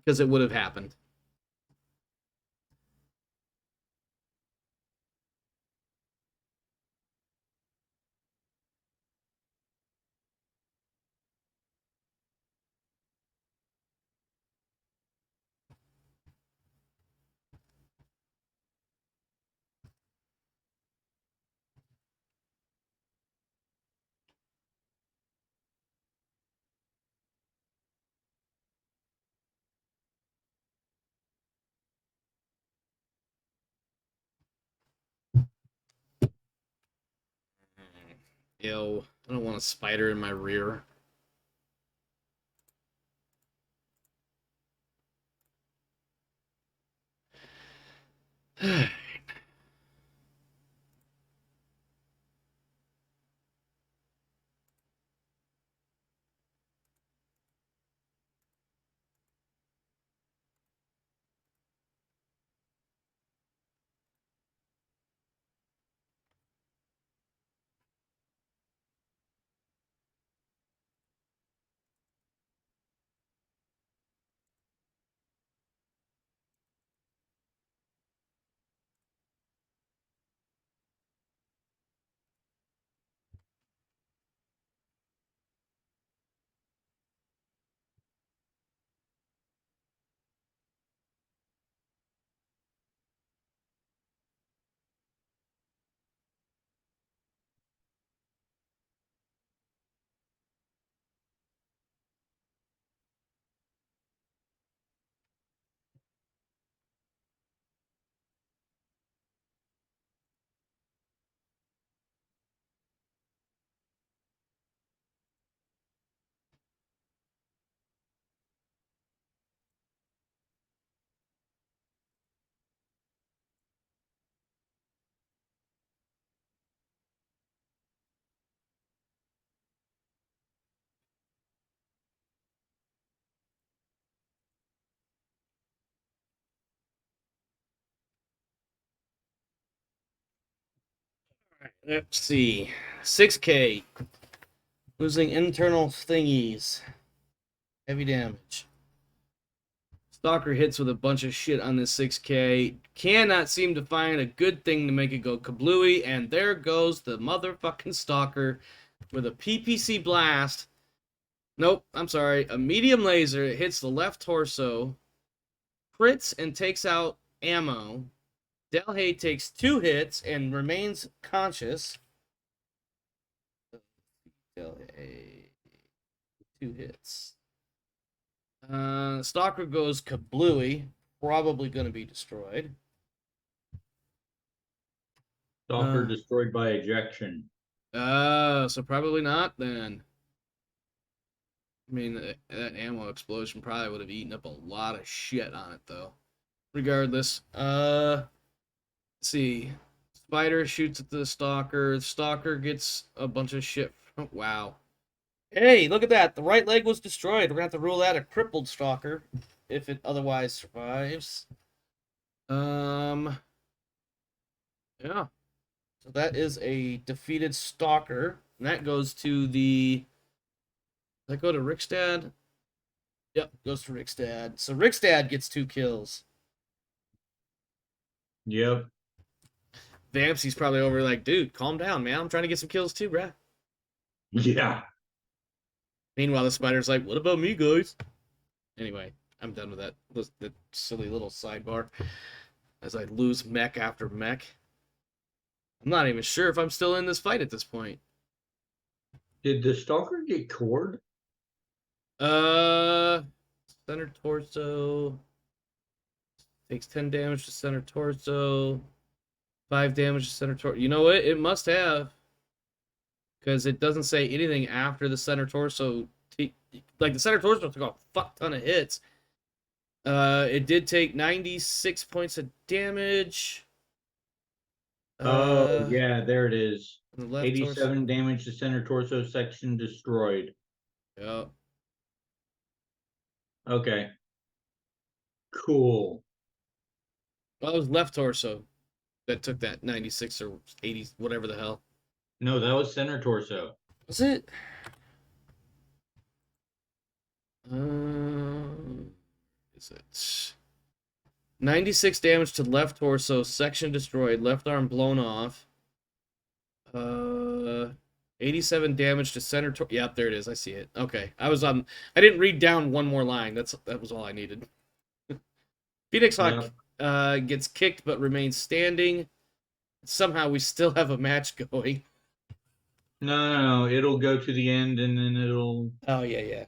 because it would have happened. Ew, I don't want a spider in my rear. Let's see. 6K. Losing internal thingies. Heavy damage. Stalker hits with a bunch of shit on this 6K. Cannot seem to find a good thing to make it go kablooey. And there goes the motherfucking Stalker with a PPC blast. Nope, I'm sorry. A medium laser. It hits the left torso. Crits and takes out ammo. Delhay takes 2 hits and remains conscious. Delhay. 2 hits. Stalker goes kablooey. Probably going to be destroyed. Stalker destroyed by ejection. So probably not then. I mean, that ammo explosion probably would have eaten up a lot of shit on it, though. Regardless, let's see. Spider shoots at the Stalker. The Stalker gets a bunch of shit. Wow. Hey, look at that. The right leg was destroyed. We're going to have to rule that a crippled Stalker if it otherwise survives. Yeah. So that is a defeated Stalker. And that goes to the... Does that go to Rickstad? Yep, goes to Rickstad. So Rickstad gets 2 kills. Yep. Vampsy's probably over like, dude, calm down, man. I'm trying to get some kills too, bruh. Yeah. Meanwhile, the Spider's like, what about me, guys? Anyway, I'm done with that silly little sidebar. As I lose mech after mech. I'm not even sure if I'm still in this fight at this point. Did the Stalker get cored? Center torso. Takes 10 damage to center torso. 5 damage to center torso. You know what? It must have. Because it doesn't say anything after the center torso. Like, the center torso took a fuck ton of hits. It did take 96 points of damage. Oh, yeah, there it is. The left 87 torso. damage to center torso section destroyed. Yeah. Okay. Cool. Well, it was left torso that took that 96 or 80, whatever the hell. No, that was center torso. Was it? Is it 96 damage to left torso, section destroyed, left arm blown off. 87 damage to center torso. Yep, there it is. I see it. Okay, I didn't read down one more line. That was all I needed. Phoenix Hawk gets kicked but remains standing. Somehow we still have a match going. No. It'll go to the end and then it'll. Oh yeah.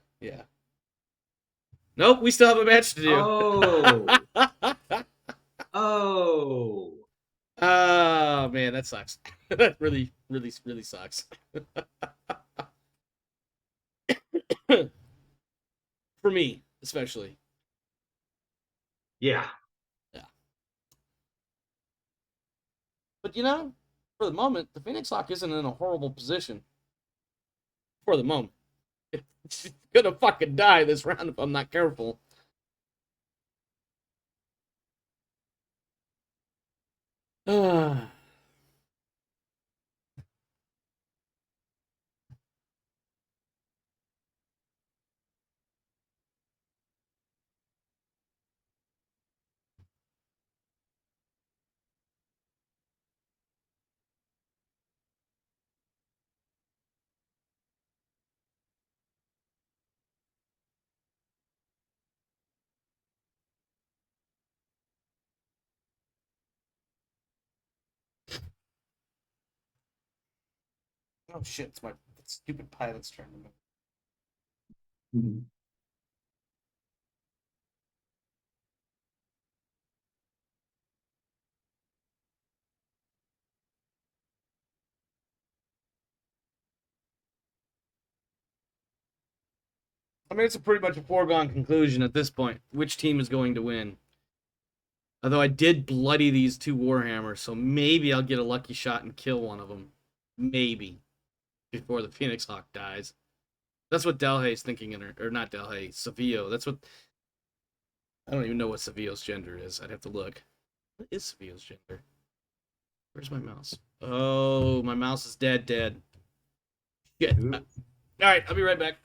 Nope, we still have a match to do. Oh. Oh. Oh man, that sucks. That really sucks. For me, especially. Yeah. But for the moment, the Phoenix Hawk isn't in a horrible position. For the moment. It's gonna fucking die this round if I'm not careful. Ah. Oh shit, it's my stupid pilot's turn. Mhm. I mean, it's pretty much a foregone conclusion at this point. Which team is going to win? Although I did bloody these 2 Warhammers, so maybe I'll get a lucky shot and kill one of them. Maybe. Before the Phoenix Hawk dies. That's what Delhay's thinking, or not Delhay, Savio. That's what... I don't even know what Savio's gender is. I'd have to look. What is Savio's gender? Where's my mouse? Oh, my mouse is dead. Shit. All Oop. right, I'll be right back.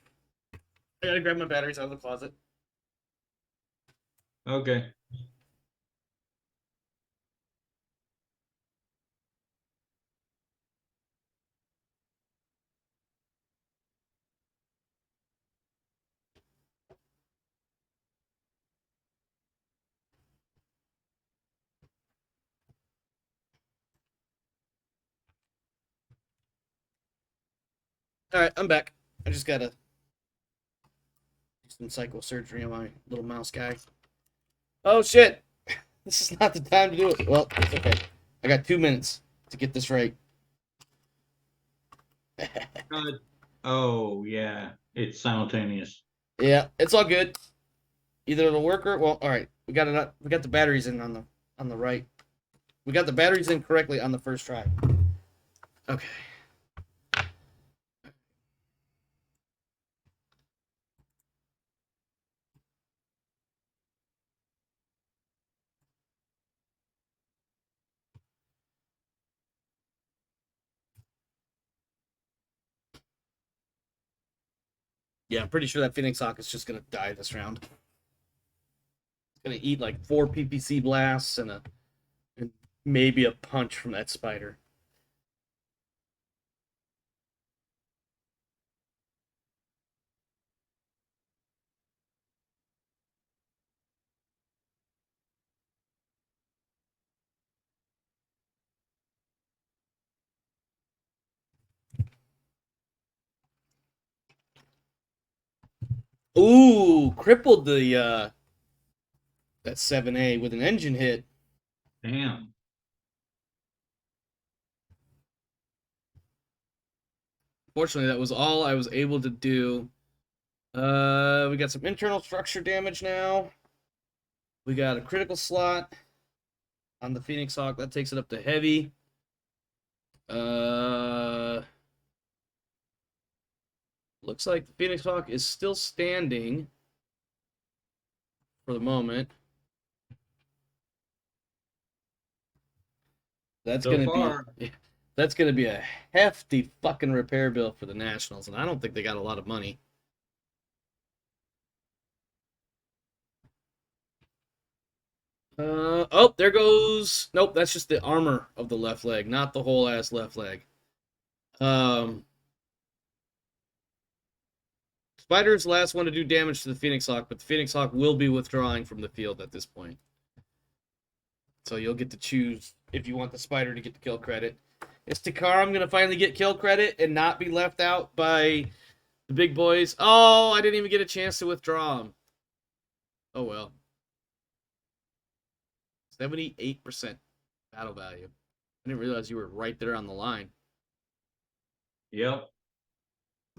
I gotta grab my batteries out of the closet. Okay. All right, I'm back. I just gotta do some psychosurgery on my little mouse guy. Oh shit! This is not the time to do it. Well, it's okay. I got 2 minutes to get this right. Uh, oh yeah, it's simultaneous. Yeah, it's all good. Either it'll work or well. All right, we got it. We got the batteries in on the right. We got the batteries in correctly on the first try. Okay. Yeah, I'm pretty sure that Phoenix Hawk is just gonna die this round. It's gonna eat like 4 PPC blasts and maybe a punch from that spider. Ooh, crippled the that 7A with an engine hit. Damn. Fortunately, that was all I was able to do. We got some internal structure damage now. We got a critical slot on the Phoenix Hawk. That takes it up to heavy. Uh, Looks like the Phoenix Hawk is still standing for the moment. That's So gonna be far, that's gonna be a hefty fucking repair bill for the Nationals, and I don't think they got a lot of money. Oh, there goes. Nope, that's just the armor of the left leg, not the whole ass left leg. Um, Spider's the last one to do damage to the Phoenix Hawk, but the Phoenix Hawk will be withdrawing from the field at this point. So you'll get to choose if you want the Spider to get the kill credit. Is Takaram gonna finally get kill credit and not be left out by the big boys? Oh, I didn't even get a chance to withdraw him. Oh well. 78% battle value. I didn't realize you were right there on the line. yep.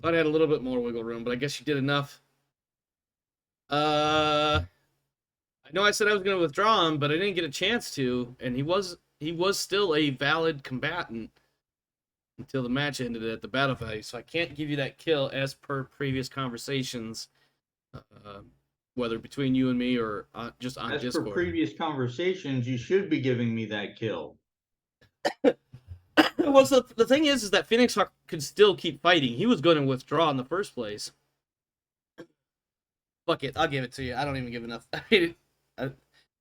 Thought I had a little bit more wiggle room, but I guess you did enough. I know I said I was going to withdraw him, but I didn't get a chance to, and he was still a valid combatant until the match ended at the battle value. So I can't give you that kill as per previous conversations, uh, whether between you and me or just on As per Discord. previous conversations, you should be giving me that kill. Well, so the thing is that Phoenix Hawk could still keep fighting. He was going to withdraw in the first place. Fuck it, I'll give it to you. I don't even give enough.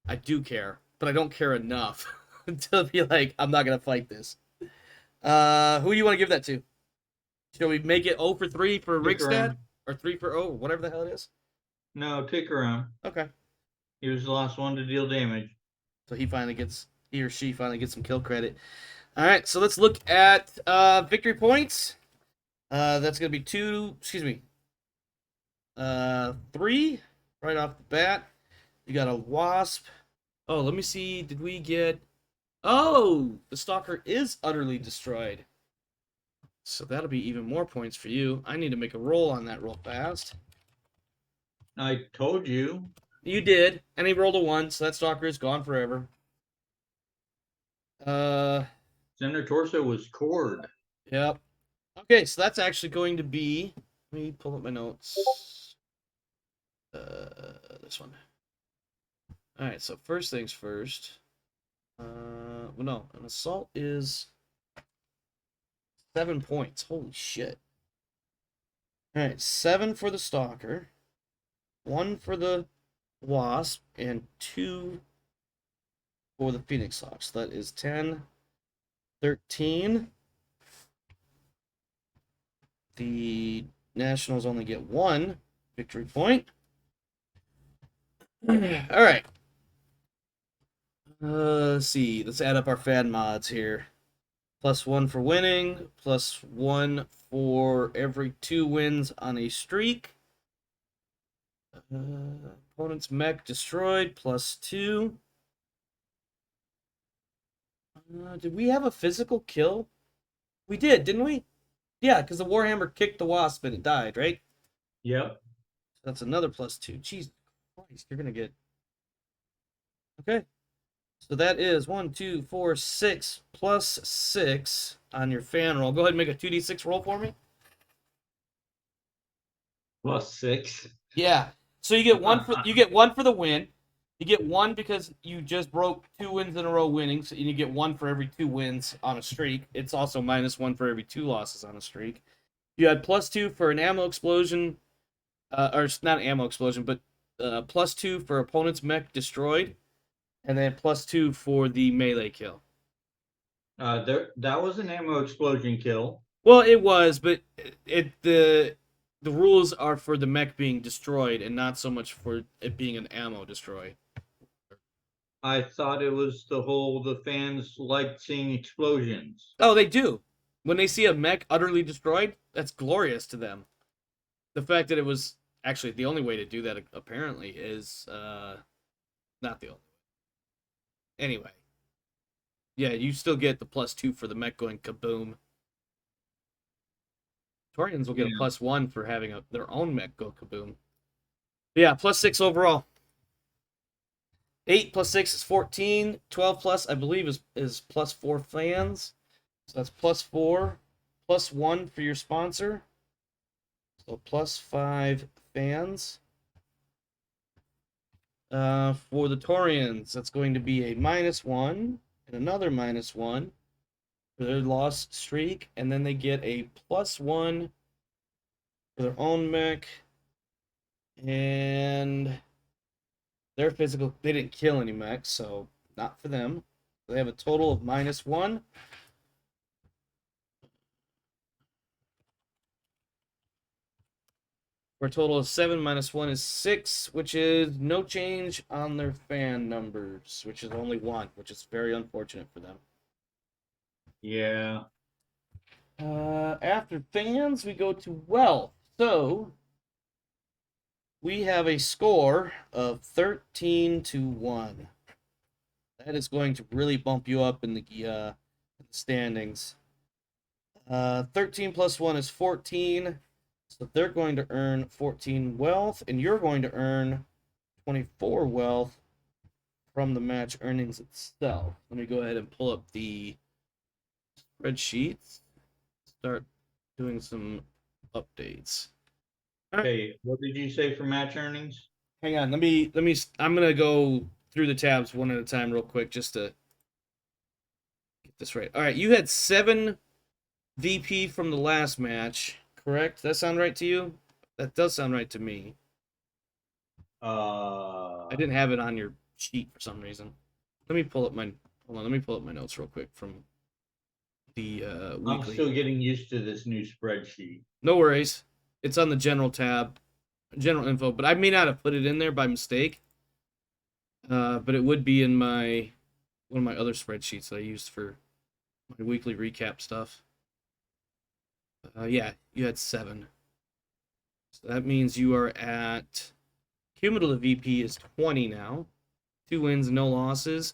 I do care, but I don't care enough to be like, I'm not gonna fight this. Who do you want to give that to? Shall we make it 0 for 3 for Tick Rigstad? around. Or 3 for 0, whatever the hell it is? No, tick around. Okay. He was the last one to deal damage. So he or she finally gets some kill credit. Alright, so let's look at victory points. That's gonna be 3 right off the bat. You got a wasp. Oh, let me see. Did we get. Oh, the stalker is utterly destroyed. So that'll be even more points for you. I need to make a roll on that real fast. I told you. You did, and he rolled a 1, so that stalker is gone forever. Uh, Senator Torso was cord. yep. Okay, so that's actually going to be. Let me pull up my notes. This one. All right, so first things first. Well, no, an assault is 7 points. Holy shit. Alright, 7 for the Stalker, 1 for the Wasp, and 2 for the Phoenix Hawk. So that is 10, 13. The Nationals only get 1 victory point. Alright. Let's see. Let's add up our fan mods here. +1 for winning, +1 for every 2 wins on a streak. Opponent's mech destroyed, +2. Did we have a physical kill? We did, didn't we? Yeah, because the Warhammer kicked the Wasp and it died, right? Yep. That's another +2. Jesus Christ, you're gonna get... Okay. So that is 1, 2, 4, 6 +6 on your fan roll. Go ahead and make a 2d6 roll for me. +6. Yeah. So you get one for the win. You get 1 because you just broke 2 wins in a row winning, so you get 1 for every 2 wins on a streak. It's also -1 for every 2 losses on a streak. You had +2 for an ammo explosion, or not ammo explosion, but +2 for opponent's mech destroyed, and then +2 for the melee kill. That was an ammo explosion kill. Well, it was, but the rules are for the mech being destroyed and not so much for it being an ammo destroy. I thought it was the fans liked seeing explosions. Oh, they do. When they see a mech utterly destroyed, that's glorious to them. The fact that it was actually the only way to do that apparently is not the only way. Anyway, yeah, you still get the +2 for the mech going kaboom. Taurians will get a +1 for having their own mech go kaboom. But yeah, +6 overall. 8 + 6 is 14. 12 plus, I believe, is +4 fans. So that's +4, +1 for your sponsor. So +5 fans. For the Taurians, that's going to be a -1 and another -1 for their lost streak, and then they get a +1 for their own mech, and their physical, they didn't kill any mechs, so not for them. They have a total of -1. For a total of 7, -1 is 6, which is no change on their fan numbers, which is only 1, which is very unfortunate for them. Yeah. After fans, we go to wealth. So we have a score of 13-1. That is going to really bump you up in the standings. 13 + 1 is 14. So they're going to earn 14 wealth, and you're going to earn 24 wealth from the match earnings itself. Let me go ahead and pull up the spreadsheets. Start doing some updates. Okay, what did you say for match earnings? Hang on, I'm gonna go through the tabs one at a time real quick just to get this right. All right, you had 7 VP from the last match, correct? That sound right to you? That does sound right to me. I didn't have it on your sheet for some reason. Let me pull up my notes real quick from the weekly. I'm still getting used to this new spreadsheet. No worries. It's on the general tab, general info, but I may not have put it in there by mistake. But it would be in one of my other spreadsheets that I used for my weekly recap stuff. Yeah, you had 7. So that means you are at cumulative VP is 20 now. 2 wins, no losses.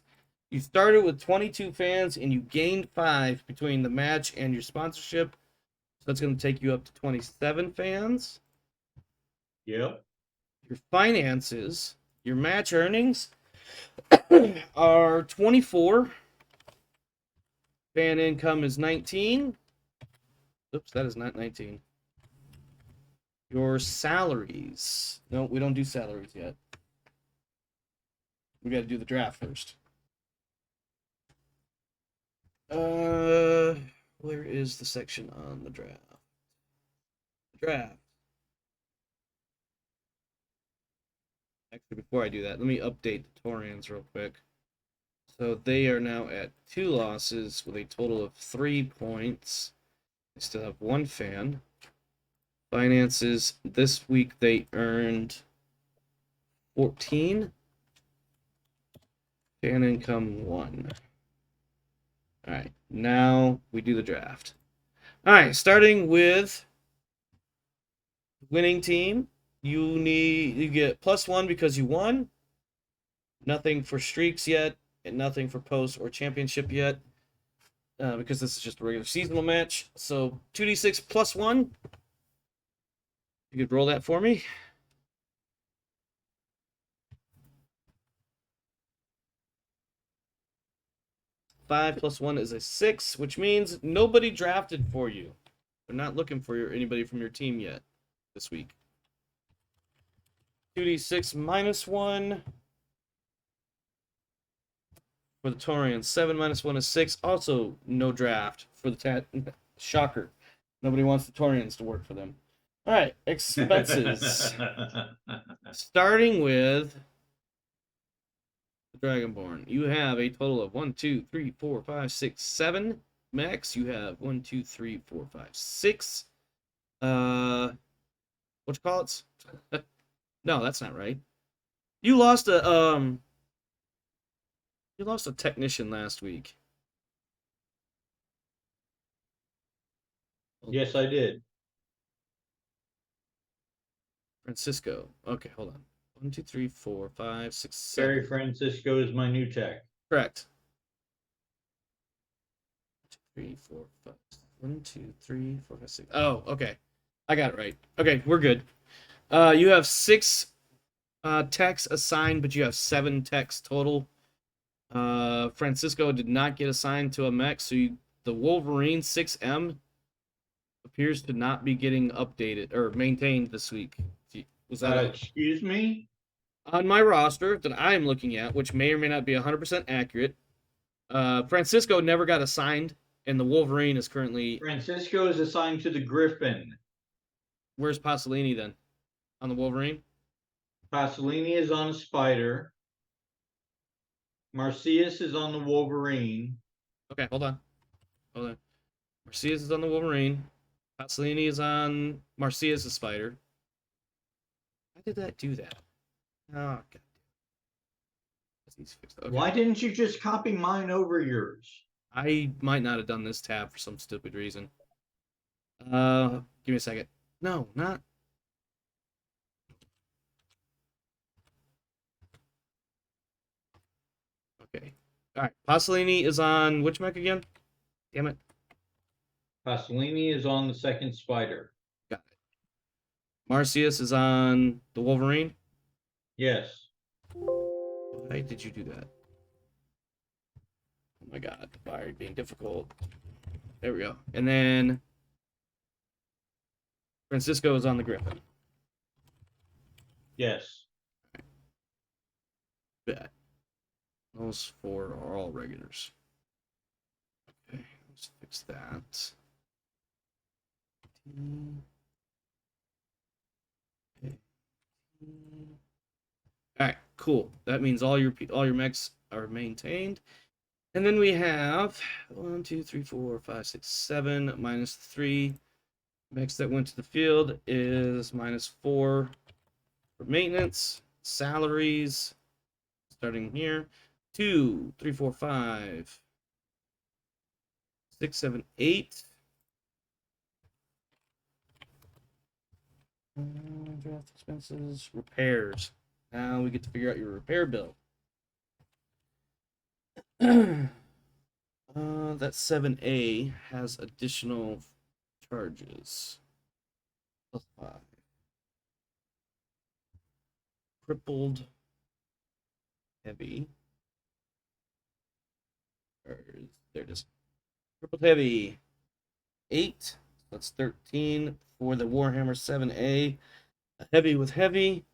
You started with 22 fans and you gained 5 between the match and your sponsorship. So that's going to take you up to 27 fans. Yep. Your finances, your match earnings are 24. Fan income is 19. Oops, that is not 19. Your salaries. No, we don't do salaries yet. We got to do the draft first. What Where is the section on the draft? Draft. Actually, before I do that, let me update the Taurians real quick. So they are now at 2 losses with a total of 3 points. They still have 1 fan. Finances, this week they earned 14. Fan income 1. Alright, now we do the draft. Alright, starting with winning team. You get +1 because you won. Nothing for streaks yet, and nothing for post or championship yet. Because this is just a regular seasonal match. So 2d6 +1. You could roll that for me. 5 + 1 is a 6, which means nobody drafted for you. They're not looking for anybody from your team yet this week. 2d6 -1 for the Taurian. 7 -1 is 6. Also, no draft for the Shocker. Nobody wants the Taurians to work for them. All right, expenses. Starting with the Dragonborn. You have a total of 1, 2, 3, 4, 5, 6, 7. Max, you have 1, 2, 3, 4, 5, 6. What you call it? No, that's not right. You lost a technician last week. Yes, I did. Francisco. Okay, hold on. 1, 2, 3, 4, 5, 6, 7. Gary Francisco is my new tech. Correct. 3, 4, 5. 1, 2, 3, 4, 5, 6. Oh, okay. I got it right. Okay, we're good. You have 6 techs assigned, but you have 7 techs total. Francisco did not get assigned to a mech, so the Wolverine 6M appears to not be getting updated or maintained this week. Was that excuse me? On my roster that I am looking at, which may or may not be 100% accurate? Francisco never got assigned, and the Wolverine is currently. Francisco is assigned to the Griffin. Where's Pasolini then? On the Wolverine? Pasolini is on a Spider. Marcius is on the Wolverine. Okay, hold on. Marcius is on the Wolverine. Pasolini is on Marcius' Spider. Why did that do that? Oh, God. Okay. Why didn't you just copy mine over yours? I might not have done this tab for some stupid reason. Give me a second. No, not. Okay. All right. Pasolini is on which mech again? Damn it. Pasolini is on the second Spider. Got it. Marcius is on the Wolverine? Yes. Why did you do that? Oh my God. Why are you being difficult? There we go. And then Francisco is on the Griffin. Yes. Bet. Those 4 are all regulars. Okay, let's fix that. Okay. All right, cool. That means all your mechs are maintained. And then we have 1, 2, 3, 4, 5, 6, 7 -3. Mechs that went to the field is -4 for maintenance. Salaries, starting here. 2, 3, 4, 5, 6, 7, 8. Draft expenses, repairs. Now we get to figure out your repair bill. That 7A has additional charges. +5. Crippled heavy. There it is. Crippled heavy. 8. That's 13 for the Warhammer 7A. Heavy with heavy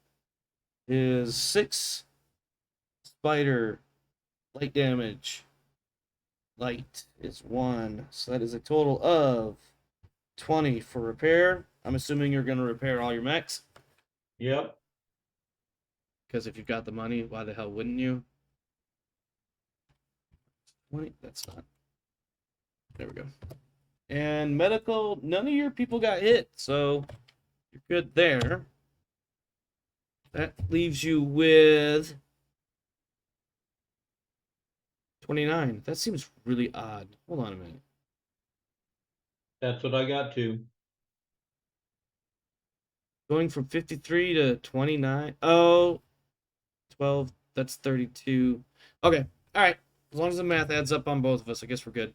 is 6. Spider. Light damage. Light is 1. So that is a total of 20 for repair. I'm assuming you're going to repair all your mechs. Yep. Because if you've got the money, why the hell wouldn't you? 20, that's not. There we go. And medical, none of your people got hit, so you're good there. That leaves you with 29. That seems really odd. Hold on a minute. That's what I got to. Going from 53 to 29. Oh, 12. That's 32. Okay. All right. As long as the math adds up on both of us, I guess we're good.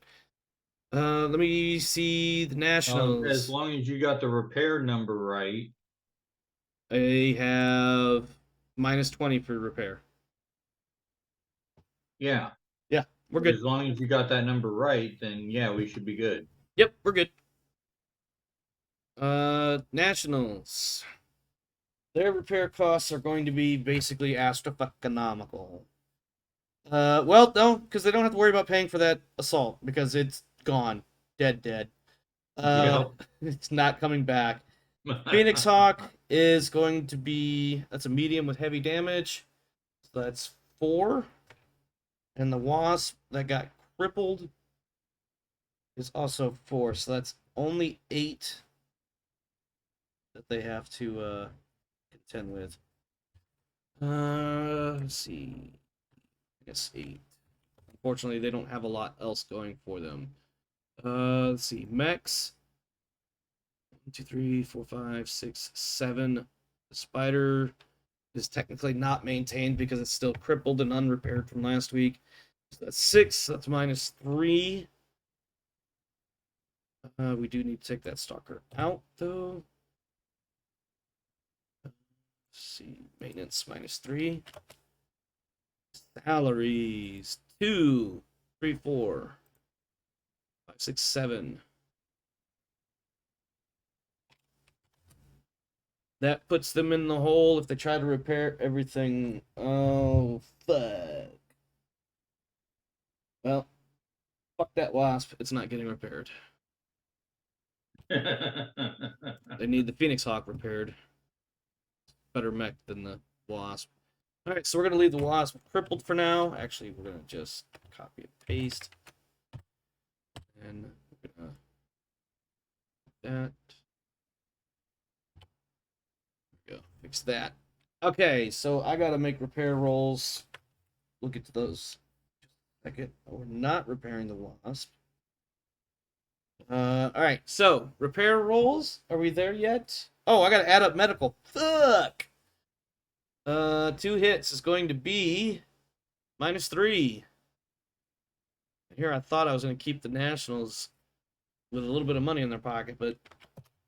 Let me see the As Nationals. long as you got the repair number right. They have minus 20 for repair. Yeah. Yeah, we're good. As long as you got that number right, then yeah, we should be good. Yep, we're good. Nationals. Their repair costs are going to be basically astronomical. Well, no, because they don't have to worry about paying for that assault because it's gone, dead. Yep. It's not coming back. Phoenix Hawk is going to be that's a medium with heavy damage, so that's 4. And the Wasp that got crippled is also 4, so that's only 8 that they have to contend with. Let's see. I guess 8. Unfortunately, they don't have a lot else going for them. Let's see. Mechs. 1, 2, 3, 4, 5, 6, 7. The spider is technically not maintained because it's still crippled and unrepaired from last week. So that's 6. That's minus 3. We do need to take that stalker out, though. Let's see. Maintenance minus 3. Salaries 2, 3, 4, 5, 6, 7. That puts them in the hole if they try to repair everything. Oh, fuck. Well, fuck that Wasp. It's not getting repaired. They need the Phoenix Hawk repaired. Better mech than the Wasp. Alright, so we're going to leave the Wasp crippled for now. Actually, we're going to just copy and paste. And we're going to that. There we go. Fix that. Okay, so I got to make repair rolls. We'll get to those in a second. We're not repairing the Wasp. Alright, so repair rolls. Are we there yet? Oh, I got to add up medical. Fuck! 2 hits is going to be minus 3. Here I thought I was going to keep the Nationals with a little bit of money in their pocket, but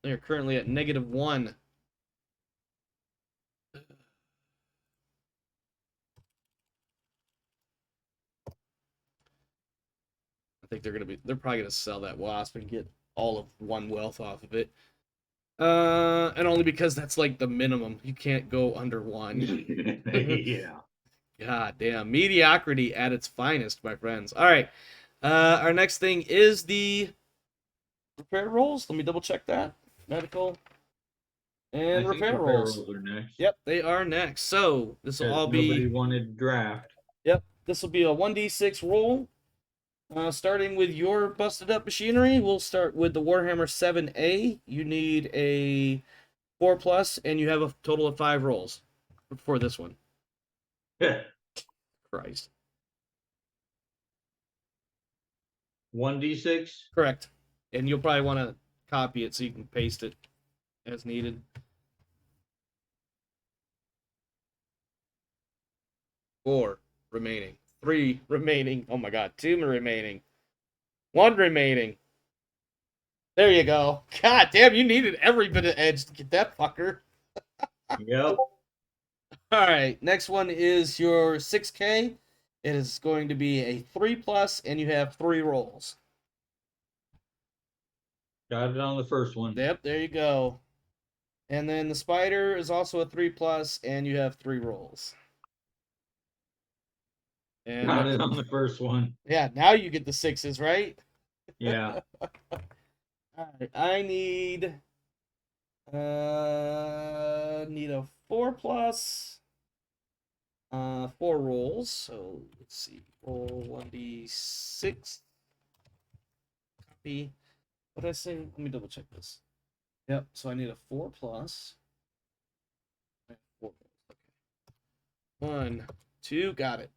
they're currently at -1. I think they're probably going to sell that Wasp and get all of 1 wealth off of it. And only because that's like the minimum. You can't go under 1. Yeah. God damn. Mediocrity at its finest, my friends. All right. Our next thing is the repair rolls. Let me double check that. Medical and I think repair repair rolls. rolls are next. Yep, they are next. So this will all Nobody be. wanted draft. Yep, this will be a 1d6 roll. Starting with your busted up machinery, we'll start with the Warhammer 7A. You need a 4+, and you have a total of 5 rolls for this one. Christ. 1d6. Correct. And you'll probably want to copy it so you can paste it as needed. 4 remaining. 3 remaining. Oh my god, 2 remaining. 1 remaining. There you go. God damn, you needed every bit of edge to get that fucker. Yep. All right, next one is your 6K. It is going to be a 3+, and you have 3 rolls. Got it on the first one. Yep, there you go. And then the spider is also a 3+, and you have 3 rolls. And Got it on the first one. yeah, now you get the 6s, right? Yeah. All right, I need a 4+, 4 rolls. So let's see, roll 1d6. Copy. What did I say? Let me double check this. Yep. So I need a 4+. 4 rolls. Okay. 1, 2, got it.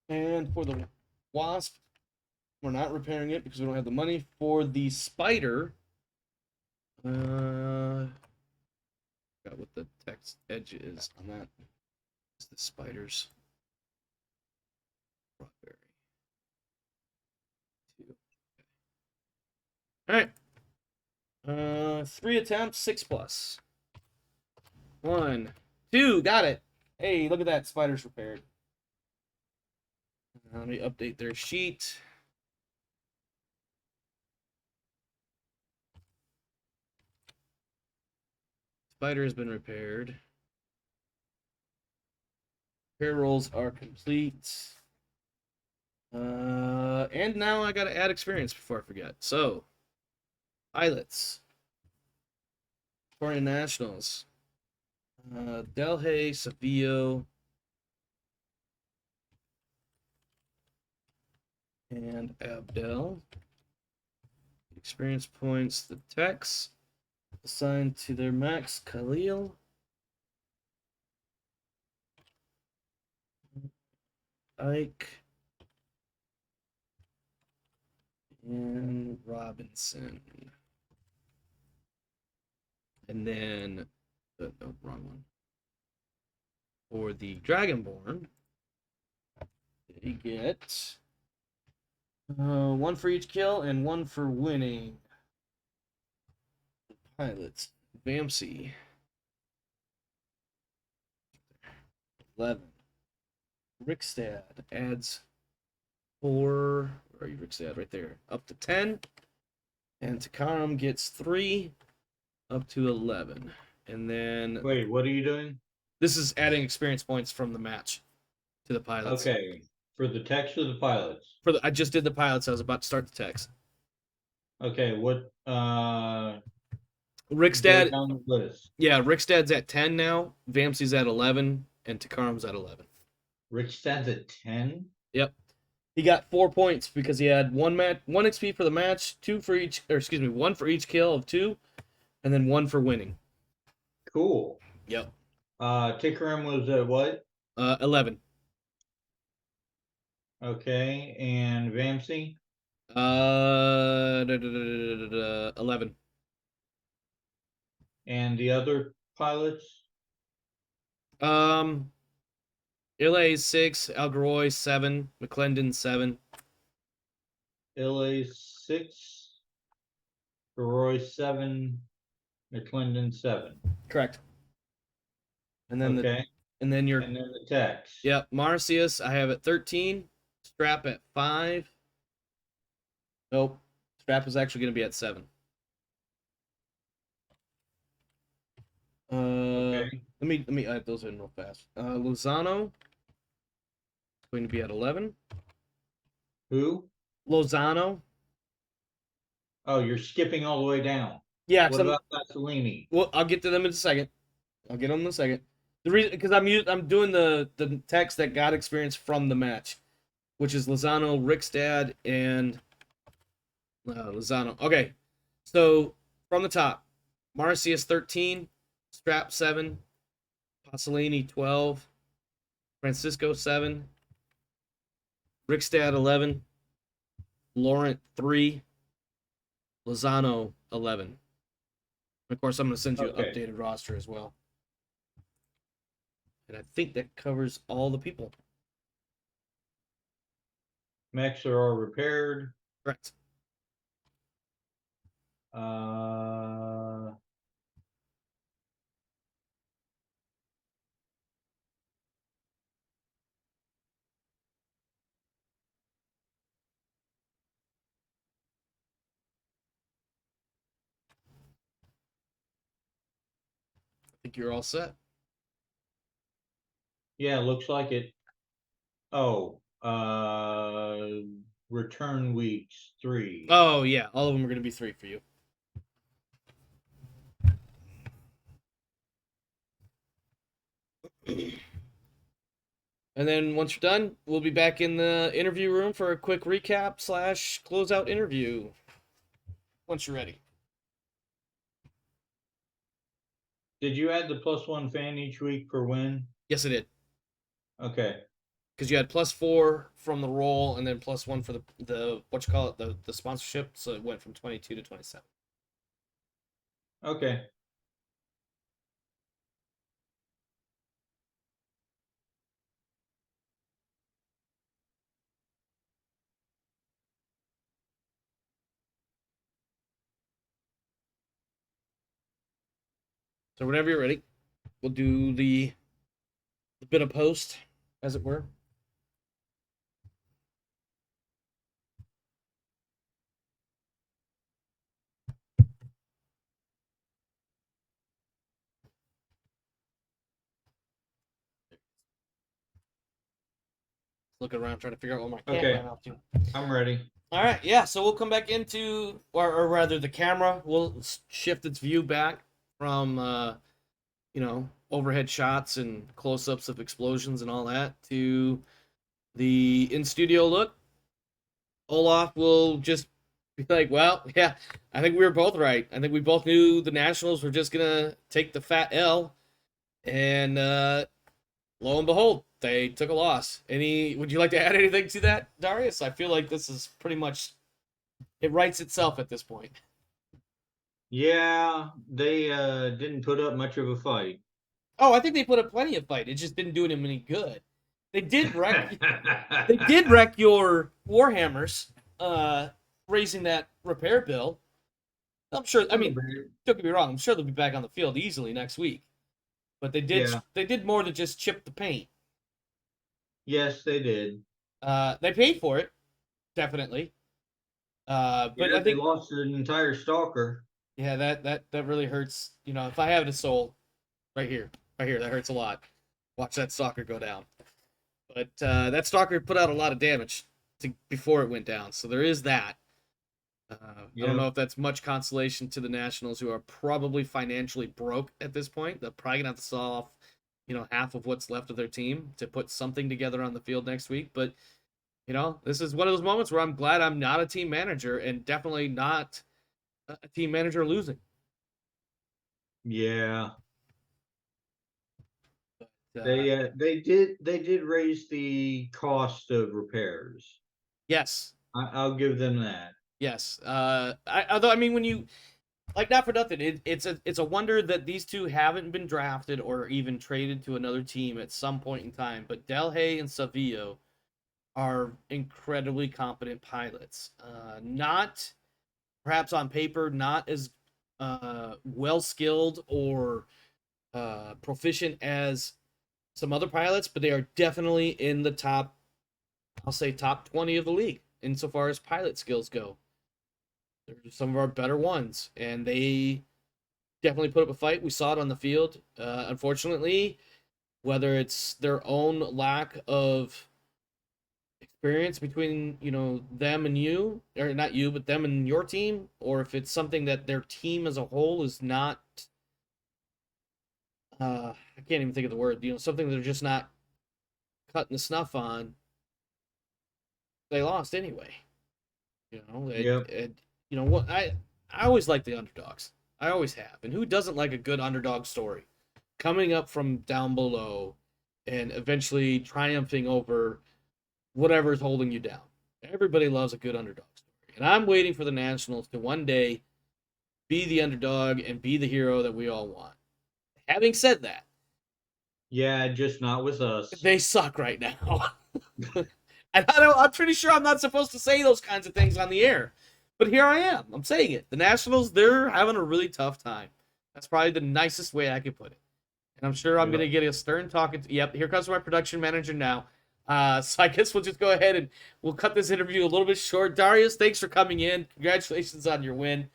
And for the wasp, we're not repairing it because we don't have the money. For the spider, got what the text edge is on that. It's the spiders. Strawberry. 2. All right. 3 attempts, 6+. 1, 2, got it. Hey, look at that. Spider's repaired. Let me update their sheet. Spider has been repaired. Repair rolls are complete. And now I gotta add experience before I forget. So, pilots. Taurian Nationals. Delhay, Savio, and Abdel. Experience points, the techs assigned to their max, Khalil. Ike. And Robinson. And then, no, wrong one. For the Dragonborn, they get 1 for each kill and 1 for winning. Pilots, Vamsy, 11. Rickstad adds 4. Where are you, Rickstad? Right there. Up to 10. And Takaram gets 3 up to 11. And then Wait, what are you doing? this is adding experience points from the match to the pilots. Okay. For the text or the pilots? I just did the pilots. I was about to start the text. Okay, what go Rickstad, down the list. yeah, Rickstad's at 10 now. Vamsy's at 11, and Takaram's at 11. Rich stands at 10? Yep. He got 4 points because he had 1 XP for the match, 2 for each, or excuse me, 1 for each kill of 2, and then 1 for winning. Cool. Yep. Tikaram was at what? 11. Okay, and Vamsy? 11. And the other pilots? Ilay 6, Algaroy 7, McClendon 7. LA 6, Roy 7, McClendon 7. Correct. And then Okay. and then your And then the text. Yep, Marcius, I have at 13. Strap at 5. Nope. Strap is actually going to be at 7. Okay. Let me add those in real fast. Lozano going to be at 11. Who? Lozano. Oh, you're skipping all the way down. Yeah, What about Pasolini? well, I'll get to them in a second. I'll get them in a second. The reason because I'm doing the text that got experience from the match, which is Lozano, Rickstad, and Lozano. Okay, so from the top, Marcius 13, Strap 7, Pasolini 12, Francisco 7, Rickstad 11, Laurent 3, Lozano 11. And of course, I'm going to send you an updated roster as well. And I think that covers all the people. Mechs are all repaired. Correct. I think you're all set. Yeah, looks like it. Oh, return weeks 3. Oh yeah, all of them are going to be 3 for you. And then once you're done, we'll be back in the interview room for a quick recap slash closeout interview. Once you're ready. Did you add the +1 fan each week per win? Yes, I did. Okay. Because you had +4 from the roll and then +1 for the what you call it, the sponsorship. So it went from 22 to 27. Okay. So whenever you're ready, we'll do the bit of post, as it were. Looking around trying to figure out what my camera Okay. went out to. I'm ready. All right, yeah. So we'll come back into, or rather, the camera will shift its view back from, overhead shots and close-ups of explosions and all that to the in-studio look. Olaf will just be like, "Well, yeah, I think we were both right. I think we both knew the Nationals were just gonna take the fat L, and lo and behold, they took a loss." Would you like to add anything to that, Darius? I feel like this is pretty much it writes itself at this point. Yeah, they didn't put up much of a fight. Oh, I think they put up plenty of fight. It just didn't do them any good. They did wreck. They did wreck your Warhammers, uh, raising that repair bill. I'm sure. I mean, don't get me wrong. I'm sure they'll be back on the field easily next week. But they did. Yeah. They did more than just chip the paint. Yes, they did. They paid for it, definitely. But Yeah, I they think, lost an entire stalker. yeah, that really hurts. If I have it a soul, right here, that hurts a lot. Watch that stalker go down. But that stalker put out a lot of damage before it went down, so there is that. I don't know Yep. if that's much consolation to the Nationals, who are probably financially broke at this point. They're probably gonna have to sell off, half of what's left of their team to put something together on the field next week. But this is one of those moments where I'm glad I'm not a team manager, and definitely not a team manager losing. Yeah. Uh, They did raise the cost of repairs. yes, I'll give them that. yes. Although I mean, when you like, not for nothing, it's a wonder that these two haven't been drafted or even traded to another team at some point in time. But Delhay and Savio are incredibly competent pilots. Not perhaps on paper, not as well skilled or proficient as some other pilots, but they are definitely in the top. I'll say top 20 of the league insofar as pilot skills go. They're some of our better ones, and they definitely put up a fight. We saw it on the field. Unfortunately, whether it's their own lack of experience between them and you, or not you, but them and your team, or if it's something that their team as a whole is not. I can't even think of the word. Something they're just not cutting the snuff on. They lost anyway. Yep. What I always like the underdogs. I always have. And who doesn't like a good underdog story? Coming up from down below and eventually triumphing over whatever's holding you down. Everybody loves a good underdog story. And I'm waiting for the Nationals to one day be the underdog and be the hero that we all want. Having said that, Yeah, just not with us. they suck right now. And I'm pretty sure I'm not supposed to say those kinds of things on the air. But here I am. I'm saying it. The Nationals, they're having a really tough time. That's probably the nicest way I could put it. And I'm sure I'm going to Yep. get a stern talking. Yep, here comes my production manager now. So I guess we'll just go ahead and we'll cut this interview a little bit short. Darius, thanks for coming in. Congratulations on your win.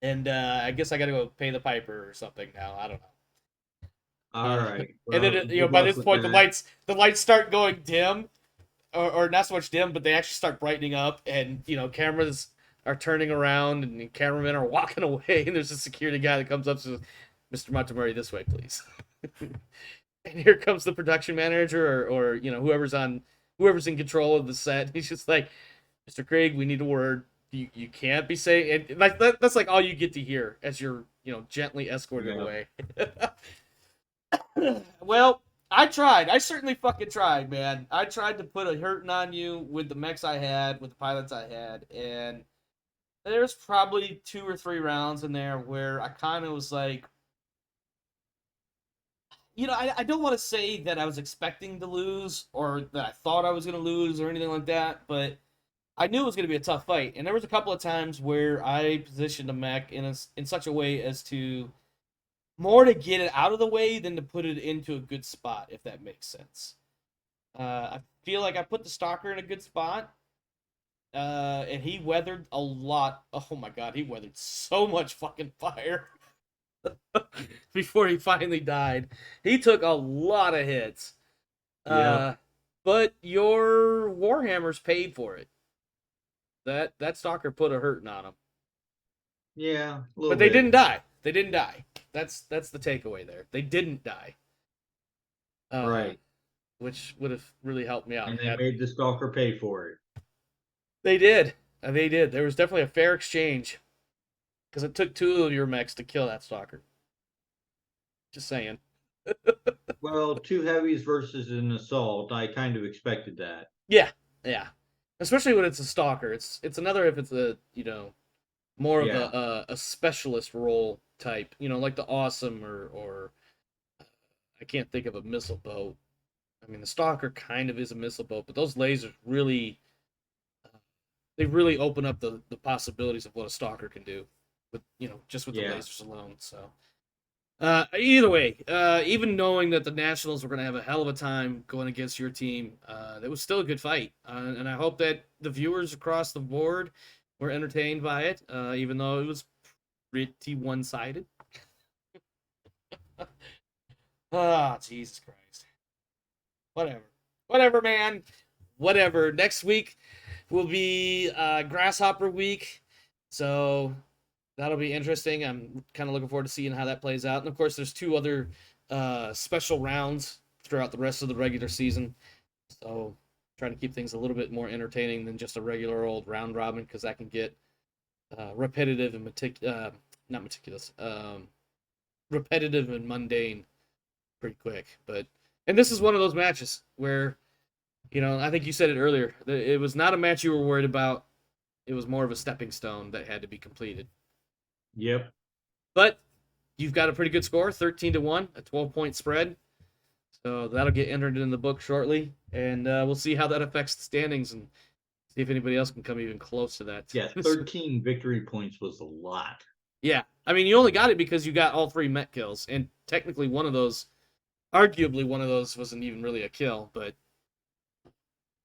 And I guess I got to go pay the piper or something now. I don't know. All right. And then Well, good by luck this with point that. the lights start going dim, or not so much dim, but they actually start brightening up, and cameras are turning around, and the cameramen are walking away, and there's a security guy that comes up and says, "Mr. Montgomery, this way, please." And here comes the production manager, or whoever's in control of the set. He's just like, "Mr. Craig, we need a word. You can't be saying," and like that's like all you get to hear as you're gently escorted away. Well, I tried. I certainly fucking tried, man. I tried to put a hurting on you with the mechs I had, with the pilots I had, and there's probably 2 or 3 rounds in there where I kind of was like, I don't want to say that I was expecting to lose or that I thought I was going to lose or anything like that, but I knew it was going to be a tough fight. And there was a couple of times where I positioned a mech in such a way as to more to get it out of the way than to put it into a good spot, if that makes sense. I feel like I put the stalker in a good spot, and he weathered a lot. Oh my god, he weathered so much fucking fire before he finally died. He took a lot of hits. Yeah. But your Warhammers paid for it. That stalker put a hurting on him. Yeah, a little But they bit. didn't die. They didn't die. That's the takeaway there. They didn't die. Right. Which would have really helped me out. And they made the stalker pay for it. They did. They did. There was definitely a fair exchange. Because it took 2 of your mechs to kill that stalker. Just saying. Well, 2 heavies versus an assault. I kind of expected that. Yeah. Yeah. Especially when it's a stalker. It's another if it's a, more of a specialist role type. Like the awesome or I can't think of a missile boat. I mean, the stalker kind of is a missile boat, but those lasers really they really open up the possibilities of what a stalker can do with just with the lasers alone. So either way, even knowing that the Nationals were going to have a hell of a time going against your team, it was still a good fight, and I hope that the viewers across the board were entertained by it, even though it was pretty one-sided. Ah, Jesus Christ. Whatever, man. Whatever. Next week will be Grasshopper Week, so that'll be interesting. I'm kind of looking forward to seeing how that plays out. And of course, there's 2 other special rounds throughout the rest of the regular season, so trying to keep things a little bit more entertaining than just a regular old round robin, because that can get repetitive and not meticulous, repetitive and mundane pretty quick. And this is one of those matches where, I think you said it earlier, it was not a match you were worried about. It was more of a stepping stone that had to be completed. Yep. But you've got a pretty good score, 13-1, a 12-point spread. So that'll get entered in the book shortly, and we'll see how that affects the standings and see if anybody else can come even close to that. Yeah, 13 victory points was a lot. Yeah, I mean, you only got it because you got all 3 Met kills, and technically arguably one of those wasn't even really a kill, but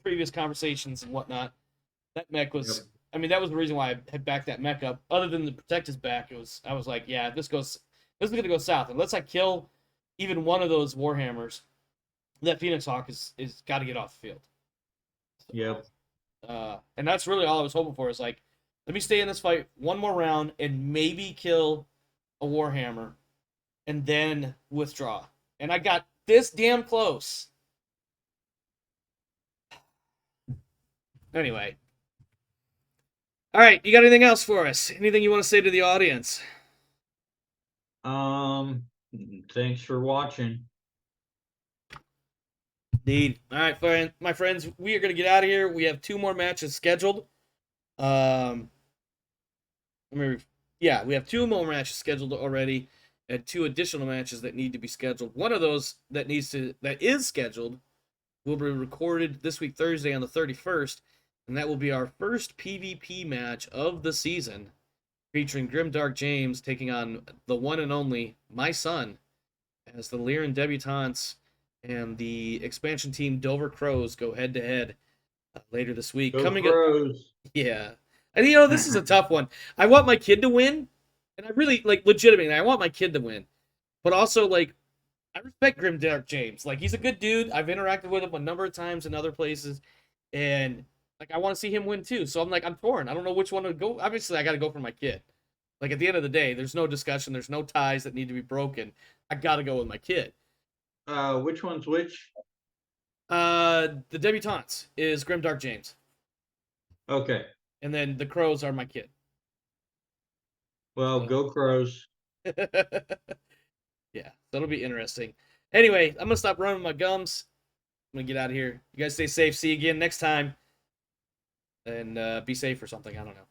previous conversations and whatnot, that mech was... Yep. I mean, that was the reason why I had backed that mech up. Other than to protect his back, I was like, yeah, this is going to go south. Unless I kill even one of those Warhammers, that Phoenix Hawk is got to get off the field. So, yep. And that's really all I was hoping for, is like, let me stay in this fight one more round and maybe kill a Warhammer and then withdraw. And I got this damn close. Anyway. All right, you got anything else for us? Anything you want to say to the audience? Thanks for watching. Indeed. All right, my friends, we are going to get out of here. We have 2 more matches scheduled. We have 2 more matches scheduled already, and 2 additional matches that need to be scheduled. One of those that is scheduled will be recorded this week, Thursday, on the 31st. And that will be our first PvP match of the season, featuring Grimdark James taking on the one and only my son, as the Lyran debutantes and the expansion team Dover Crows go head to head later this week. Go Crows. Yeah, and this is a tough one. I want my kid to win, and I really legitimately, I want my kid to win, but also I respect Grimdark James. He's a good dude. I've interacted with him a number of times in other places. and like I want to see him win too. So I'm like, I'm torn. I don't know which one to go. Obviously, I got to go for my kid. Like at the end of the day, there's no discussion. There's no ties that need to be broken. I got to go with my kid. Which one's which? The debutantes is Grimdark James, Okay. and then the Crows are my kid. Well, So. go Crows. Yeah, that'll be interesting. Anyway, I'm gonna stop running my gums. I'm gonna get out of here. You guys stay safe. See you again next time, and be safe or something. I don't know.